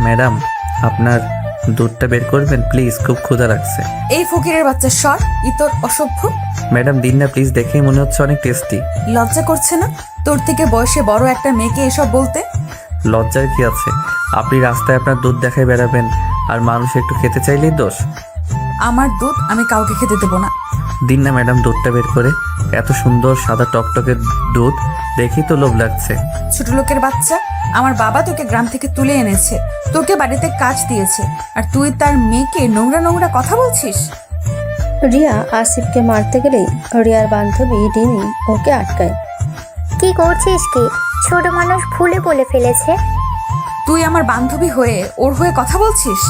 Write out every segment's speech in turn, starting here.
Madam, আপনার দুধটা বের করবেন প্লিজ, খুব ক্ষুধা লাগছে। এই ফকিরের বাচ্চা সর, ইতর অসভ্য। ম্যাডাম দিন না প্লিজ, দেখেই মনে হচ্ছে অনেক টেস্টি। লজ্জা করছে না তোর থেকে বয়সে বড় একটা মেয়েকে এসব বলতে? লজ্জার কি আছে? আপনি রাস্তায় আপনার দুধ দেখায় বেড়াবেন আর মানুষ একটু খেতে চাইলেই দোষ। আমার দুধ আমি কাউকে খেতে দেবো না। দিন না ম্যাডাম দুধটা বের করে, এত সুন্দর সাদা টকটকের দুধ দেখেই তো লোভ লাগছে। ছোট লোকের বাচ্চা, আমার বাবা তোকে গ্রাম থেকে তুলে এনেছে, তোকে বাড়িতে কাজ দিয়েছে, আর তুই তার মেয়েকে নোংরা নোংরা কথা বলছিস। রিয়া আসিফকে মারতে গেলেই রিয়ার বান্ধবী রিমি ওকে আটকায়। কি করছিস কি? ছোট মানুষ ভুলে বলে ফেলেছে। তুই আমার বান্ধবী হয়ে ওর হয়ে কথা বলছিস?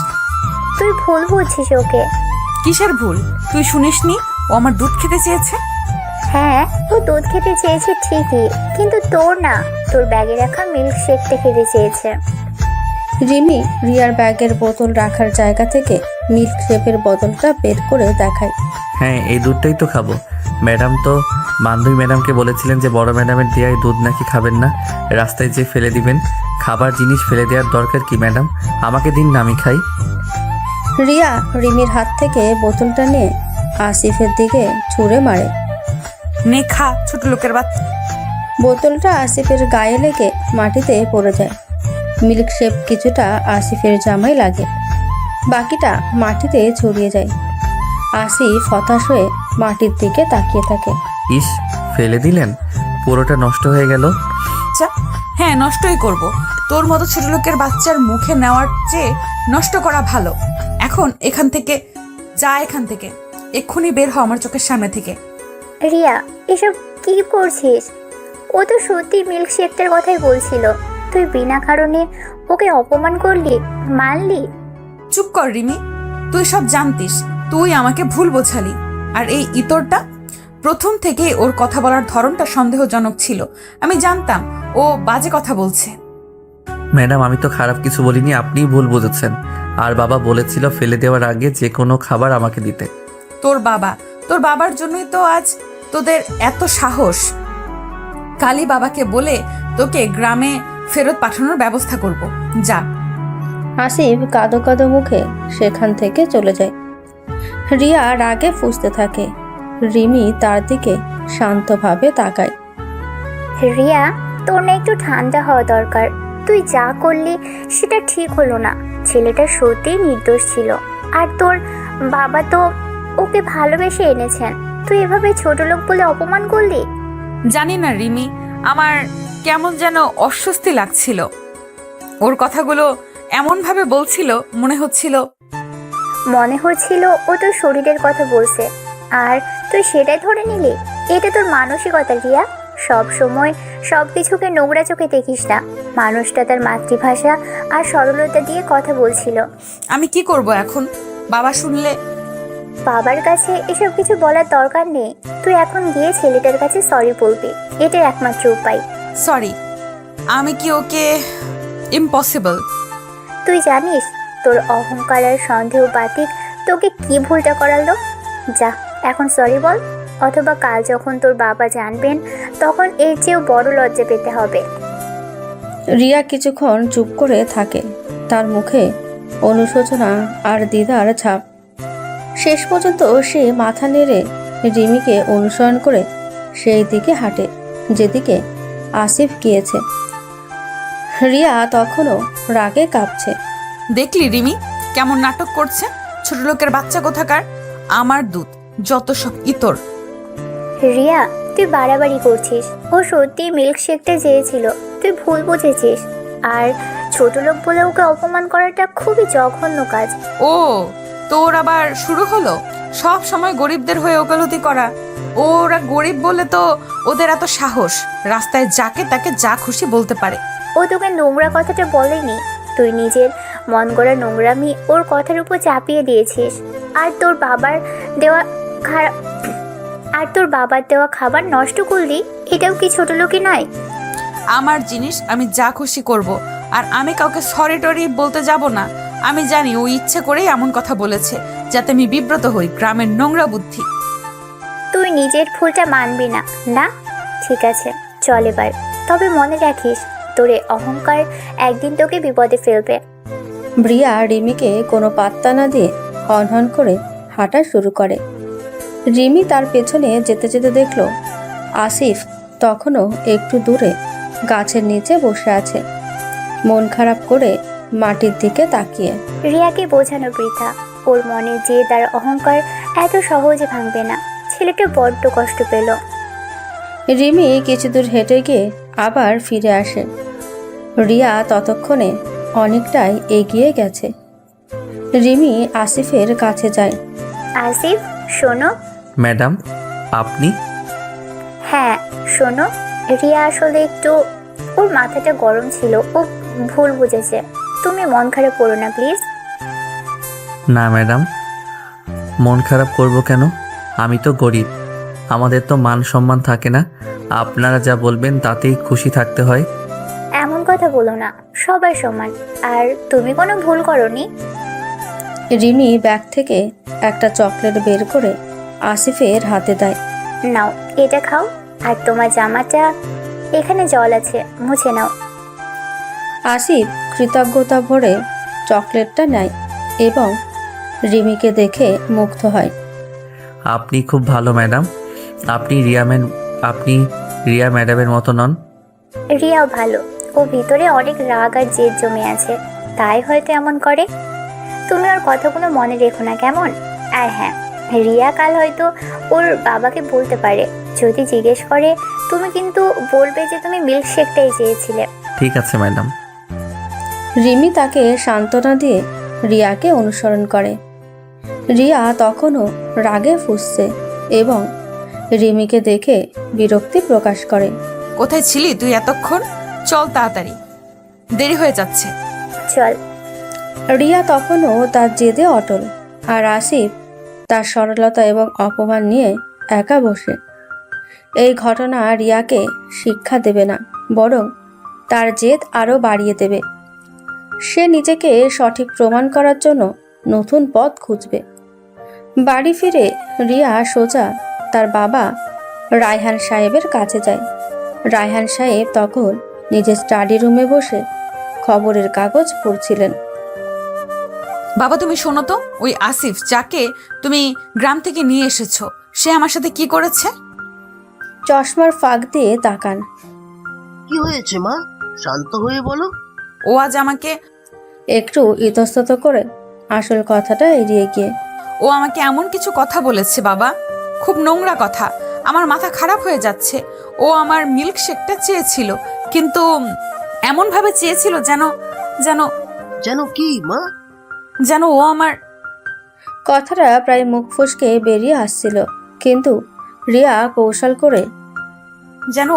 তুই ভুল বুঝছিস ওকে। কিসের ভুল? তুই শুনিসনি ও আমার দুধ খেতে চেয়েছে? হ্যাঁ, ও দুধ খেতে চেয়েছে ঠিকই, কিন্তু তোর না, তোর ব্যাগে রাখা মিল্ক শেকটা খেতে চেয়েছে। রিমি রিয়ার ব্যাগের বোতল রাখার জায়গা থেকে মিল্ক শেপের বোতলটা বের করে দেখায়। হ্যাঁ, এই দুধটাই তো খাবো। ম্যাডাম তো বান্ধবী ম্যাডামকে বলেছিলেন যে বড় ম্যাডামের দেয়া এই দুধ নাকি খাবেন না, রাস্তায় যে ফেলে দিবেন। খাবার জিনিস ফেলে দেওয়ার দরকার কি ম্যাডাম? আমাকে দিন না, আমি খাই। রিয়া রিমির হাত থেকে বোতলটা নিয়ে আসিফের দিকে ছুঁড়ে মারে। নে খা, ছোট লোকের বাচ্চা। বোতলটা আসিফের গায়ে লেগে মাটিতে পড়ে যায়। মিল্ক শেপ কিছুটা আসিফের জামায় লাগে, বাকিটা মাটিতে ছড়িয়ে যায়। আসিফ হতাশ হয়ে মাটির দিকে তাকিয়ে থাকে। ইস, ফেলে দিলেন, পুরোটা নষ্ট হয়ে গেল। হ্যাঁ, নষ্টই করব। তোর মতো ছোট লোকের বাচ্চার মুখে নেওয়ার চেয়ে নষ্ট করা ভালো। এখন এখান থেকে যা, এখান থেকে এক্ষুনি বের হ আমার চোখের সামনে থেকে। রিয়া, এসব কি করছিস? ও তো সত্যি মিল্ক শেকটার কথাই বলছিল। তুই বিনা কারণে ওকে অপমান করলি, মারলি। চুপ কর রিমি, তুই সব জানতিস, তুই আমাকে ভুল বোঝালি। আর এই ইতরটা প্রথম থেকে ওর কথা বলার ধরনটা সন্দেহজনক ছিল। আমি জানতাম ও বাজে কথা বলছে। ম্যাডাম আমি তো খারাপ কিছু বলিনি, আপনিই ভুল বুঝেছেন। আর বাবা বলেছিল ফেলে দেওয়ার আগে যে কোনো খাবার আমাকে দিতে। তোর বাবার জন্যই তো আজ তোদের এত সাহস। কালই বাবাকে বলে তোকে গ্রামে ফেরত পাঠানোর ব্যবস্থা করব। যা। আসিফ কাঁদো কাঁদো মুখে সেখান থেকে চলে যায়। রিয়া রাগে ফুঁসতে থাকে। রিমি তার দিকে শান্তভাবে তাকায়। রিয়া, তোর না একটু ঠান্ডা হওয়া দরকার। তুই যা করলি সেটা ঠিক হলো না। ছেলেটা সত্যিই নির্দোষ ছিল, আর তোর বাবা তো ওকে ভালোবেসে এনেছেন। তুই এভাবে ছোট লোক বলে অপমান করলি। জানি না রিমি, আমার কেমন যেন অস্বস্তি লাগছিল। ওর কথাগুলো এমনভাবে বলছিল, মনে হচ্ছিল ও তোর শরীরের কথা বলছে, আর তুই সেটাই ধরে নিলি। এটা তোর মানসিকতা রিয়া। সব সময় সব কিছুকে নোংরা চোখে দেখিস না। মানুষটা তার মাতৃভাষা আর সরলতা দিয়ে কথা বলছিল। আমি কি করব এখন? বাবা শুনলে? বাবার কাছে এসব কিছু বলার দরকার নেই। তুই এখন গিয়ে ছেলেটার কাছে সরি বলবি, এটাই একমাত্র উপায়। সরি? আমি কি ওকে? ইম্পসিবল। তুই জানিস তোর অহংকার আর সন্দেহ বাতিক তোকে কি ভুলটা করালো? যা, এখন সরি বল, অথবা কাল যখন তোর বাবা জানবেন তখন এর চেয়েও বড় লজ্জা পেতে হবে। রিয়া কিছুক্ষণ চুপ করে থাকে, তার মুখে অনুশোচনা আর দ্বিধার ছাপ। শেষ পর্যন্ত সে মাথা নেড়ে রিমিকে অনুসরণ করে সেই দিকে হাঁটে যেদিকে আসিফ গিয়েছে। রিয়া তখনও রাগে কাঁপছে। দেখলি রিমি কেমন নাটক করছে? ছোট লোকের বাচ্চা কোথাকার। আমার দুধ যত সব ইতর। রিয়া, তুই বাড়াবাড়ি করছিস। ও সত্যি মিল্ক শেকটা চেয়েছিল, তুই ভুল বুঝেছিস। আর ছোট লোক বলে ওকে অপমান করাটা খুবই জঘন্য কাজ। ও, তোর আবার শুরু হলো সব সময় গরিবদের হয়ে ওকালতি করা। ওরা গরিব বলে তো ওদের এত সাহস, রাস্তায় যাকে তাকে যা খুশি বলতে পারে। ও তোকে নোংরা কথাটা বলেনি, তুই নিজের মন গড়া নোংরামি ওর কথার উপর চাপিয়ে দিয়েছিস। আর তোর বাবার দেওয়া খাবার নষ্ট করলি, এটাও কি ছোট লোকই নয়? আমার জিনিস আমি যা খুশি করব, আর আমি কাউকে সরি টরি বলতে যাব না। আমি জানি ও ইচ্ছে করেই এমন কথা বলেছে যাতে আমি বিব্রত হই। গ্রামের নোংরা বুদ্ধি। তুই নিজের ভুলটা মানবি না? না, ঠিক আছে, চল এবার। তবে মনে রাখিস, তোর এই অহংকার একদিন তোকে বিপদে ফেলবে। প্রিয়া রিমিকে কোনো পাত্তা না দিয়ে হনহন করে হাঁটা শুরু করে। রিমি তার পেছনে যেতে যেতে দেখল আসিফ তখনও একটু দূরে গাছের নিচে বসে আছে, মন খারাপ করে মাটির দিকে তাকিয়ে। রিয়াকে বোঝানো বৃথা, ওর মনে জেদ আর অহংকার এত সহজে ভাঙবে না। ছেলেটা বড্ড কষ্ট পেল। রিমি কিছু দূর হেঁটে গিয়ে আবার ফিরে আসে। রিয়া ততক্ষণে অনেকটাই এগিয়ে গেছে। রিমি আসিফের কাছে যায়। আসিফ শোনো। ম্যাডাম, আপনি? হ্যাঁ শোনো, রিয়া আসলে একটু, ওর মাথাটা গরম ছিল, ও ভুল বুঝেছে। তুমি মন খারাপ করো না প্লিজ। না ম্যাডাম, মন খারাপ করব কেন? আমি তো গরিব, আমাদের তো মান সম্মান থাকে না। আপনারা যা বলবেন তাতেই খুশি থাকতে হয়। এমন কথা বলো না, সবাই সমান। আর তুমি কোনো ভুল করোনি। রিমি ব্যাগ থেকে একটা চকলেট বের করে আসিফের হাতে দেয়। নাও এটা খাও, আর তোমার জামাটা এখানে জল আছে, মুছে নাও। আসিফ কৃতজ্ঞতা ভরে চকলেটটা নেয় এবং রিমিকে দেখে মুগ্ধ হয়। আপনি খুব ভালো ম্যাডাম। আপনি রিয়া ম্যাডামের মতো নন। রিয়াও ভালো, ও ভিতরে অনেক রাগ আর জেদ জমে আছে, তাই হয়তো এমন করে। তুমি ওর কথাগুলো মনে রেখো না, কেমন? আর হ্যাঁ, রিয়া কাল হয়তো ওর বাবাকে বলতে পারে, যদি জিজ্ঞেস করে তুমি কিন্তু বলবে যে তুমি মিল্কশেকটাই চেয়েছিলে। ঠিক আছে ম্যাডাম। রিমি তাকে সান্ত্বনা দিয়ে রিয়াকে অনুসরণ করে। রিয়া তখনও রাগে ফুঁসছে এবং রিমিকে দেখে বিরক্তি প্রকাশ করে। কোথায় ছিলি তুই এতক্ষণ? চল তাড়াতাড়ি, দেরি হয়ে যাচ্ছে। চল। রিয়া তখনও তার জেদে অটল, আর আসিফ তার সরলতা এবং অপমান নিয়ে একা বসে। এই ঘটনা রিয়াকে শিক্ষা দেবে না, বরং তার জেদ আরও বাড়িয়ে দেবে। সে নিজেকে সঠিক প্রমাণ করার জন্য নতুন পথ খুঁজবে। বাড়ি ফিরে রিয়া সোজা তার বাবা রায়হান সাহেবের কাছে যায়। রায়হান সাহেব তখন নিজের স্টাডি রুমে বসে খবরের কাগজ পড়ছিলেন। বাবা তুমি শোনো তো, ওই আসিফ যাকে তুমি গ্রাম থেকে নিয়ে এসেছো, সে আমার সাথে কি করেছে? চশমার ফাঁক দিয়ে তাকান। কি হয়েছে মা? শান্ত হয়ে বলো। ও আজ আমাকে একটু ইতস্তত করে আসল কথাটা এড়িয়ে গিয়ে। ও আমাকে এমন কিছু কথা বলেছে বাবা, খুব নোংরা কথা। আমার মাথা খারাপ হয়ে যাচ্ছে। ও আমার মিল্কশেকটা চেয়েছিল, কিন্তু এমনভাবে চেয়েছিল যেন যেন যেন কি মা? যেন ও আমার কথাটা প্রায় মুখ ফসকে বেরিয়ে আসছিল, কিন্তু রিয়া কৌশল করে যেন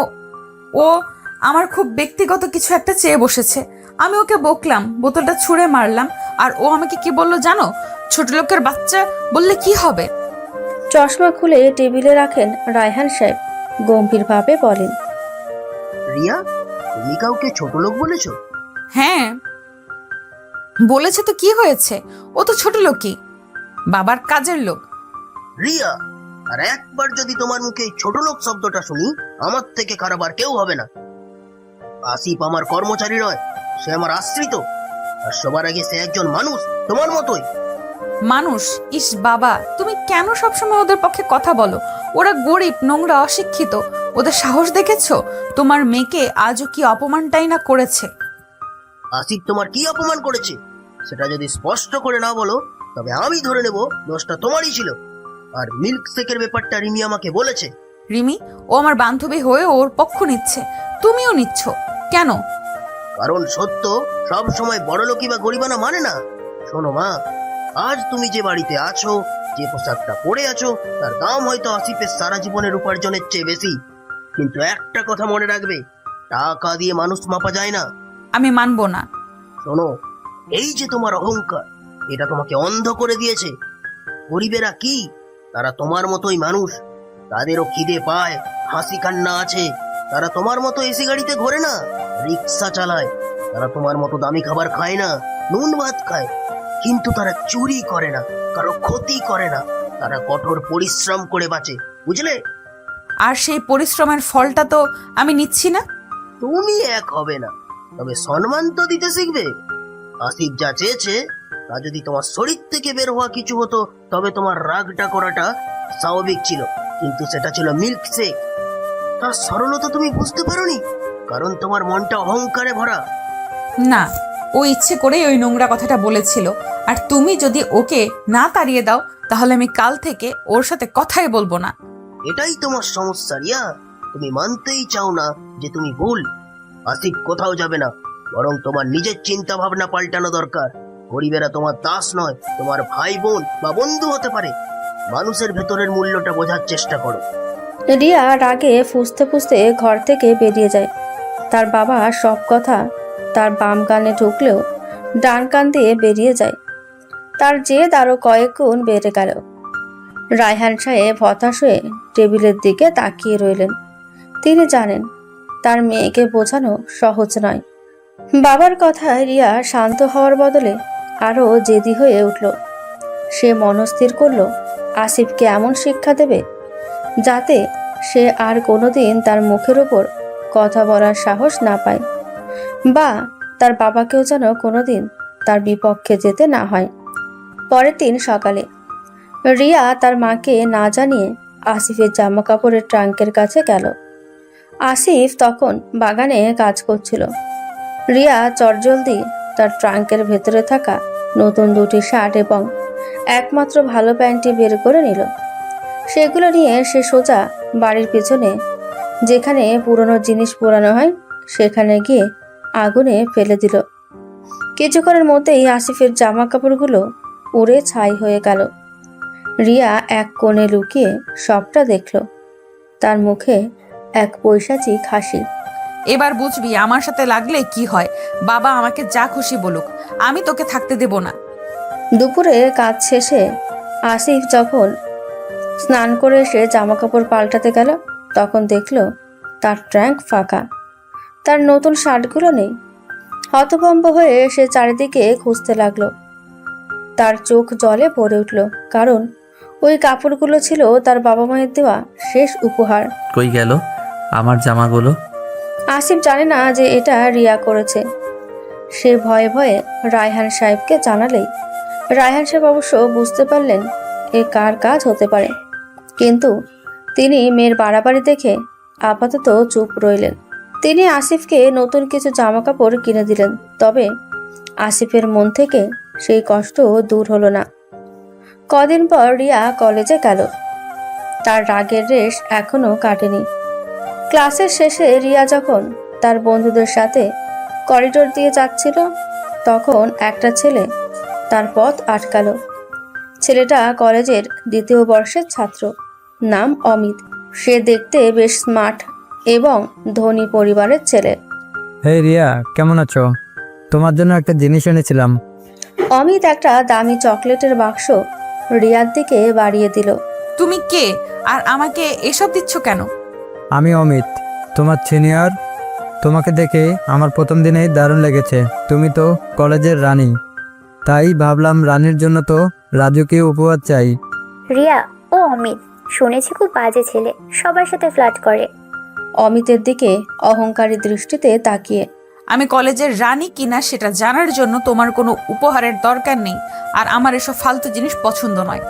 ও আমার খুব ব্যক্তিগত কিছু একটা চেয়ে বসেছে। আমি ওকে বকলাম, বোতলটা ছুঁড়ে মারলাম, আর ও আমাকে কি বললো জানো? ছোট লোকের বাচ্চা বললে কি হবে? চশমা খুলে টেবিলে রাখেন রায়হান সাহেব, গম্ভীরভাবে বলেন। রিয়া, তুমি কাউকে ছোট লোক বলেছো? হ্যাঁ বলেছে তো, কি হয়েছে? ও তো ছোট লোকই, বাবার কাজের লোক। রিয়া, আর একবার যদি তোমার মুখে এই ছোট লোক শব্দটা শুনি, আমার থেকে খারাপ আর কেউ হবে না। আসিফ আমার কর্মচারী নয়, সে আমার আশ্রিত। আর সবার আগে সে একজন মানুষ, তোমার মতোই। মানুষ? ইস বাবা, তুমি কেন সবসময় ওদের পক্ষে কথা বলো? ওরা গরিব, নোংরা, অশিক্ষিত। ওদের সাহস দেখেছো? তোমার মেয়েকে আজও কি অপমানটাই না করেছে। আসিফ তোমার কি অপমান করেছে সেটা যদি স্পষ্ট করে না বলো, তবে আমি ধরে নেব দোষটা তোমারই ছিল। আর মিল্ক শেকের ব্যাপারটা রিমি আমাকে বলেছে। রিমি, ও আমার বান্ধবী হয়ে ওর পক্ষ নিচ্ছে, তুমিও নিচ্ছ কেন? কারণ সত্য সব সময় বড়লোকই বা গরিবানা মানে না। শোনো মা, আজ তুমি যে বাড়িতে আছো, যে পোশাকটা পরে আছো, তার দাম হয়তো আসিফের সারা জীবনের উপার্জনের চেয়ে বেশি। কিন্তু একটা কথা মনে রাখবে, টাকা দিয়ে মানুষ মাপা যায় না। আমি মানবো না। শোনো, এই যে তোমার অহংকার, এটা তোমাকে অন্ধ করে দিয়েছে। গরিবেরা কি? তারা তোমার মতোই মানুষ। তাদেরও খিদে পায়, হাসি কান্না আছে। তারা তোমার মতো এসি গাড়িতে ঘোরে না, রিক্সা চালায়। তারা তোমার মতো দামি খাবার খায় না, নুন ভাত খায়। কিন্তু তারা চুরি করে না, কারো ক্ষতি করে না। তারা কঠোর পরিশ্রম করে বাঁচে, বুঝলে? আর সেই পরিশ্রমের ফলটা তো আমি নিচ্ছি না। তুমি এক হবে না, তবে সম্মান তো দিতে শিখবে। আসিফ যা চেয়েছে তা যদি তোমার শরীর থেকে বের হওয়া কিছু হতো তবে তোমার রাগটা করাটা স্বাভাবিক ছিল, কিন্তু সেটা ছিল মিল্ক শেক। তার সরলতা তুমি বুঝতে পারোনি, কারণ তোমার মনটা অহংকারে ভরা। না, ও ইচ্ছে করেই ওই নোংরা কথাটা বলেছিল। আর তুমি যদি ওকে না তাড়িয়ে দাও তাহলে আমি কাল থেকে ওর সাথে কথাই বলবো না। এটাই তোমার সমস্যা রিয়া, তুমি মানতেই চাও না যে তুমি ভুল। আসিফ কোথাও যাবে না, বরং তোমার নিজের চিন্তা ভাবনা পাল্টানো দরকার। গরিবেরা তোমার দাস নয়, তোমার ভাই বোন বা বন্ধু হতে পারে। মানুষের ভেতরের মূল্যটা বোঝার চেষ্টা করো। রিয়া রাগে ফুঁসতে ফুঁসতে ঘর থেকে বেরিয়ে যায়। তার বাবা সব কথা তার বাম কানে ঢুকলেও ডান কান দিয়ে বেরিয়ে যায়। তার জেদ আরও কয়েক গুণ বেড়ে গেল। রায়হান সাহেব হতাশ হয়ে টেবিলের দিকে তাকিয়ে রইলেন। তিনি জানেন তার মেয়েকে বোঝানো সহজ নয়। বাবার কথায় রিয়া শান্ত হওয়ার বদলে আরও জেদি হয়ে উঠল। সে মনস্থির করল আসিফকে এমন শিক্ষা দেবে যাতে সে আর কোনোদিন তার মুখের ওপর কথা বলার সাহস না পায়, বা তার বাবাকেও যেন কোনোদিন তার বিপক্ষে যেতে না হয়। পরের দিন সকালে রিয়া তার মাকে না জানিয়ে আসিফের জামা কাপড়ের ট্রাঙ্কের কাছে গেল। আসিফ তখন বাগানে কাজ করছিল। রিয়া চটজলদি তার ট্রাঙ্কের ভেতরে থাকা নতুন দুটি শার্ট এবং একমাত্র ভালো প্যান্টটি বের করে নিল। সেগুলো নিয়ে সে সোজা বাড়ির পিছনে যেখানে পুরনো জিনিস পোড়ানো হয় সেখানে গিয়ে আগুনে ফেলে দিল। কিছুক্ষণের মধ্যেই আসিফের জামা কাপড়গুলো উড়ে ছাই হয়ে গেল। রিয়া এক কোণে লুকিয়ে সবটা দেখল। তার মুখে এক পৈশাচিক হাসি। এবার বুঝবি আমার সাথে লাগলে কি হয়। বাবা আমাকে যা খুশি বলুক, আমি তোকে থাকতে দেব না। দুপুরে কাজ শেষে আসিফ যখন স্নান করে এসে জামা কাপড় পাল্টাতে গেল তখন দেখল তার ট্রাঙ্ক ফাঁকা। তার নতুন শার্টগুলো নেই। হতভম্ব হয়ে সে চারিদিকে খুঁজতে লাগলো। তার চোখ জলে ভরে উঠল, কারণ ওই কাপড়গুলো ছিল তার বাবা মায়ের দেওয়া শেষ উপহার। কই গেল আমার জামাগুলো? আসিফ জানে না যে এটা রিয়া করেছে। সে ভয়ে ভয়ে রায়হান সাহেবকে জানালেই রায়হান সাহেব অবশ্য বুঝতে পারলেন এ কার কাজ হতে পারে, কিন্তু তিনি মেয়ের বাড়াবাড়ি দেখে আপাতত চুপ রইলেন। তিনি আসিফকে নতুন কিছু জামা কাপড় কিনে দিলেন, তবে আসিফের মন থেকে সেই কষ্ট দূর হলো না। কদিন পর রিয়া কলেজে গেল। তার রাগের রেশ এখনো কাটেনি। ক্লাসের শেষে রিয়া যখন তার বন্ধুদের সাথে করিডোর দিয়ে যাচ্ছিল তখন একটা ছেলে তার পথ আটকালো। ছেলেটা কলেজের দ্বিতীয় বর্ষের ছাত্র, নাম অমিত। সে দেখতে বেশ স্মার্ট এবং ধনী পরিবারের ছেলে। হে রিয়া, কেমন আছো? তোমার জন্য একটা জিনিস এনেছিলাম। অমিত একটা দামি চকলেটের বাক্স রিয়ার দিকে বাড়িয়ে দিল। তুমি কে আর আমাকে এসব দিচ্ছ কেন? আমি অমিত, তোমার সিনিয়র। তোমাকে দেখে আমার প্রথম দিনেই দারুণ লেগেছে। তুমি তো কলেজের রানী, তাই ভাবলাম রানীর জন্য তো রাজুকে উপহার চাই। রিয়া, ও অমিত, শুনেছি খুব বাজে ছেলে, সবার সাথে ফ্লার্ট করে। অমিতের দিকে অহংকারী দৃষ্টিতে তাকিয়ে। আমি কলেজের রানী কিনা সেটা জানার জন্য তোমার কোনো উপহারের দরকার নেই, আর আমার এসব ফালতু জিনিস পছন্দ নয়।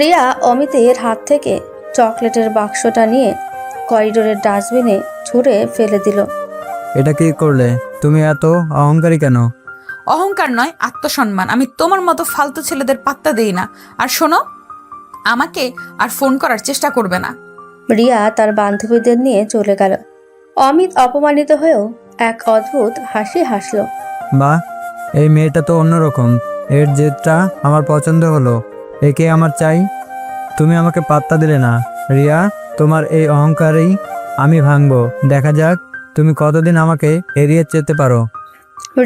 রিয়া অমিতের হাত থেকে চকলেটের বাক্সটা নিয়ে করিডোরের ডাস্টবিনে ছুঁড়ে ফেলে দিল। এটা কি করলে? তুমি এত অহংকারী কেন? অহংকার নয়, আত্মসম্মান। আমি তোমার মতো ফালতু ছেলেদের পাত্তা দেই না। আর শোনো, আমাকে আর ফোন করার চেষ্টা করবে না। রিয়া তার বান্ধবীদের নিয়ে চলে গেল। অমিত অপমানিত হয়েও এক অদ্ভুত হাসি হাসল। বাহ, এই মেয়েটা তো অন্যরকম। এর জেদটা আমার পছন্দ হলো। একে আমার চাই। তুমি আমাকে পাত্তা দিলে না রিয়া। তোমার এই অহংকারেই আমি ভাঙবো। দেখা যাক তুমি কতদিন আমাকে এড়িয়ে যেতে পারো।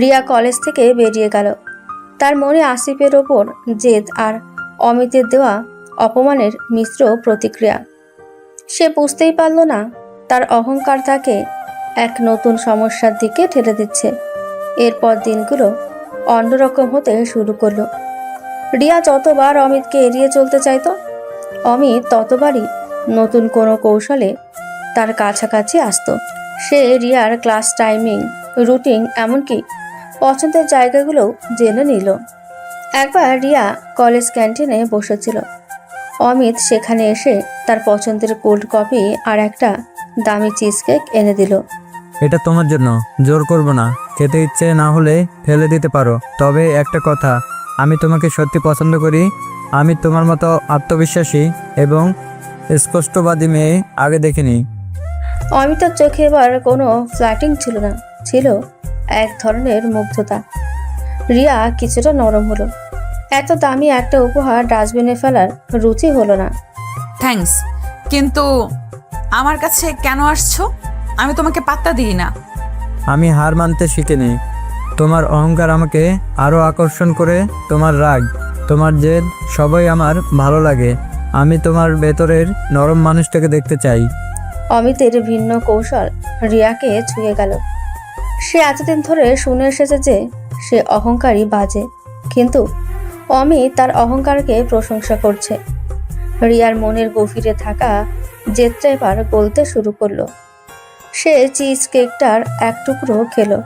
রিয়া কলেজ থেকে বেরিয়ে গেল। তার মনে আসিফের ওপর জেদ আর অমিতের দেওয়া অপমানের মিশ্র প্রতিক্রিয়া। সে বুঝতেই পারল না তার অহংকার তাকে এক নতুন সমস্যার দিকে ঠেলে দিচ্ছে। এরপর দিনগুলো অন্যরকম হতে শুরু করলো। রিয়া যতবার অমিতকে এড়িয়ে চলতে চাইতো, অমিত ততবারই নতুন কোনো কৌশলে তার কাছাকাছি আসতো। সে রিয়ার ক্লাস টাইমিং, রুটিন, এমনকি পছন্দের জায়গাগুলো জেনে নিল। একবার রিয়া কলেজ ক্যান্টিনে বসেছিল। অমিত সেখানে এসে তার পছন্দের কোল্ড কফি আর একটা দামি চিজ কেক এনে দিল। এটা তোমার জন্য, জোর করব না। খেতে ইচ্ছে না হলে ফেলে দিতে পারো। তবে একটা কথা, আমি তোমাকে সত্যি পছন্দ করি। আমি তোমার মতো আত্মবিশ্বাসী এবং স্পষ্টবাদী মেয়ে আগে দেখিনি। অমিতার চোখে এবার কোনো ফ্ল্যাটিং ছিল না, ছিল এক ধরনের মুগ্ধতা। রিয়া কিছুটা নরম হলো। এত দামি একটা উপহার ডাস্টবিনে ফেলার রুচি হলো না। থ্যাঙ্কস, কিন্তু আমার কাছে কেন আসছো? আমি তোমাকে পাত্তা দিই না। আমি হার মানতে শিখিনি। তোমার অহংকার আমাকে আরও আকর্ষণ করে, তোমার রাগ, তোমার জেদ সবই আমার ভালো লাগে। আমি তোমার ভেতরের নরম মানুষটাকে দেখতে চাই। অমিতের ভিন্ন কৌশল রিয়াকে ছুঁয়ে গেল। সে এতদিন ধরে শুনে এসেছে যে সে অহংকারী, বাজে, কিন্তু অমিত তার অহংকারকে প্রশংসা করছে। রিয়ার মনের গভীরে থাকা জেদটা এবার গলতে শুরু করলো। সে চিজ কেকটার এক টুকরো খেলো।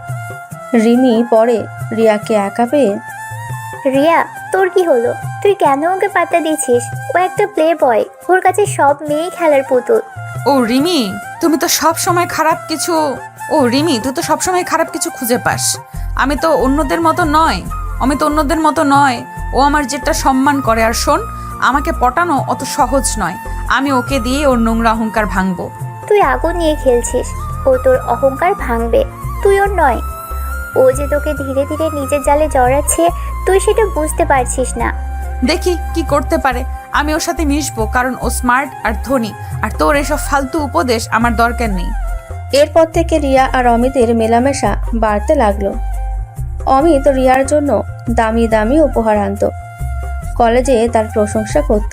রিমি পরে রিয়াকে একা পেয়ে, রিয়া, তোর কি হলো? তুই কেন ওকে পাত্তা দিচ্ছিস? ও একটা প্লে বয়, ওর কাছে সব মেয়েই খেলার পুতুল। ও রিমি, তুমি তো সব সময় খারাপ কিছু খুঁজে পাস। আমি তো অন্যদের মতো নয়। ও আমার যেটা সম্মান করে। আর শোন, আমাকে পটানো অত সহজ নয়। আমি ওকে দিয়ে ওর নোংরা অহংকার ভাঙবো। তুই আগুন নিয়ে খেলছিস, ও তোর অহংকার ভাঙবে, তুই ওর নয়। ও যে তোকে ধীরে ধীরে নিজের জালে জড়াচ্ছে, তুই সেটা বুঝতে পারছিস না। দেখি কি করতে পারে। আমি ওর সাথে মিশবো, কারণ ও স্মার্ট আর ধনী। আর তোর এসব ফালতু উপদেশ আমার দরকার নেই। এরপর থেকে রিয়া আর অমিতের মেলামেশা বাড়তে লাগলো। অমিত রিয়ার জন্য দামি দামি উপহার আনত, কলেজে তার প্রশংসা করত,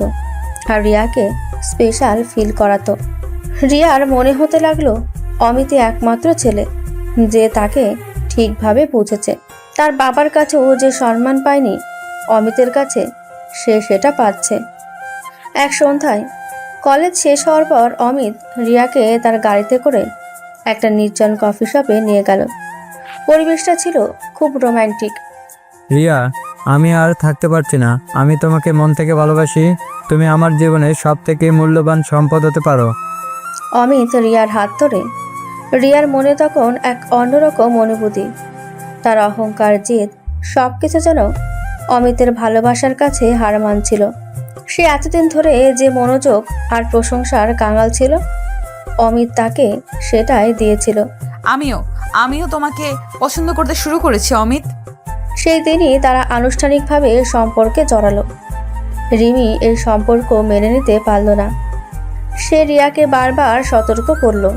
আর রিয়াকে স্পেশাল ফিল করাতো। রিয়ার মনে হতে লাগলো অমিতই একমাত্র ছেলে যে তাকে ঠিকভাবে বুঝেছে। তার বাবার কাছেও যে সম্মান পায়নি, অমিতের কাছে সে সেটা পাচ্ছে। এক সন্ধ্যায় কলেজ শেষ হওয়ার পর অমিত রিয়াকে তার গাড়িতে করে একটা নির্জন কফি শপে নিয়ে গেল। পরিবেশটা ছিল খুব রোমান্টিক। রিয়া, আমি আর থাকতে পারছি না। আমি তোমাকে মন থেকে ভালোবাসি। তুমি আমার জীবনের সব থেকে মূল্যবান সম্পদ হতে পারো। অমিত রিয়ার হাত ধরে। রিয়ার মনে তখন এক অন্যরকম অনুভূতি। তার অহংকার, জেদ সব কিছু যেন অমিতের ভালোবাসার কাছে হার মানছিল। সে এতদিন ধরে যে মনোযোগ আর প্রশংসার কাঙাল ছিল, অমিত তাকে সেটাই দিয়েছিল। আমিও তোমাকে পছন্দ করতে শুরু করেছি অমিত। সেই দিনই তারা আনুষ্ঠানিকভাবে সম্পর্কে জড়ালো। রিমি এই সম্পর্ক মেনে নিতে পারল না। সে রিয়াকে বারবার সতর্ক করলো।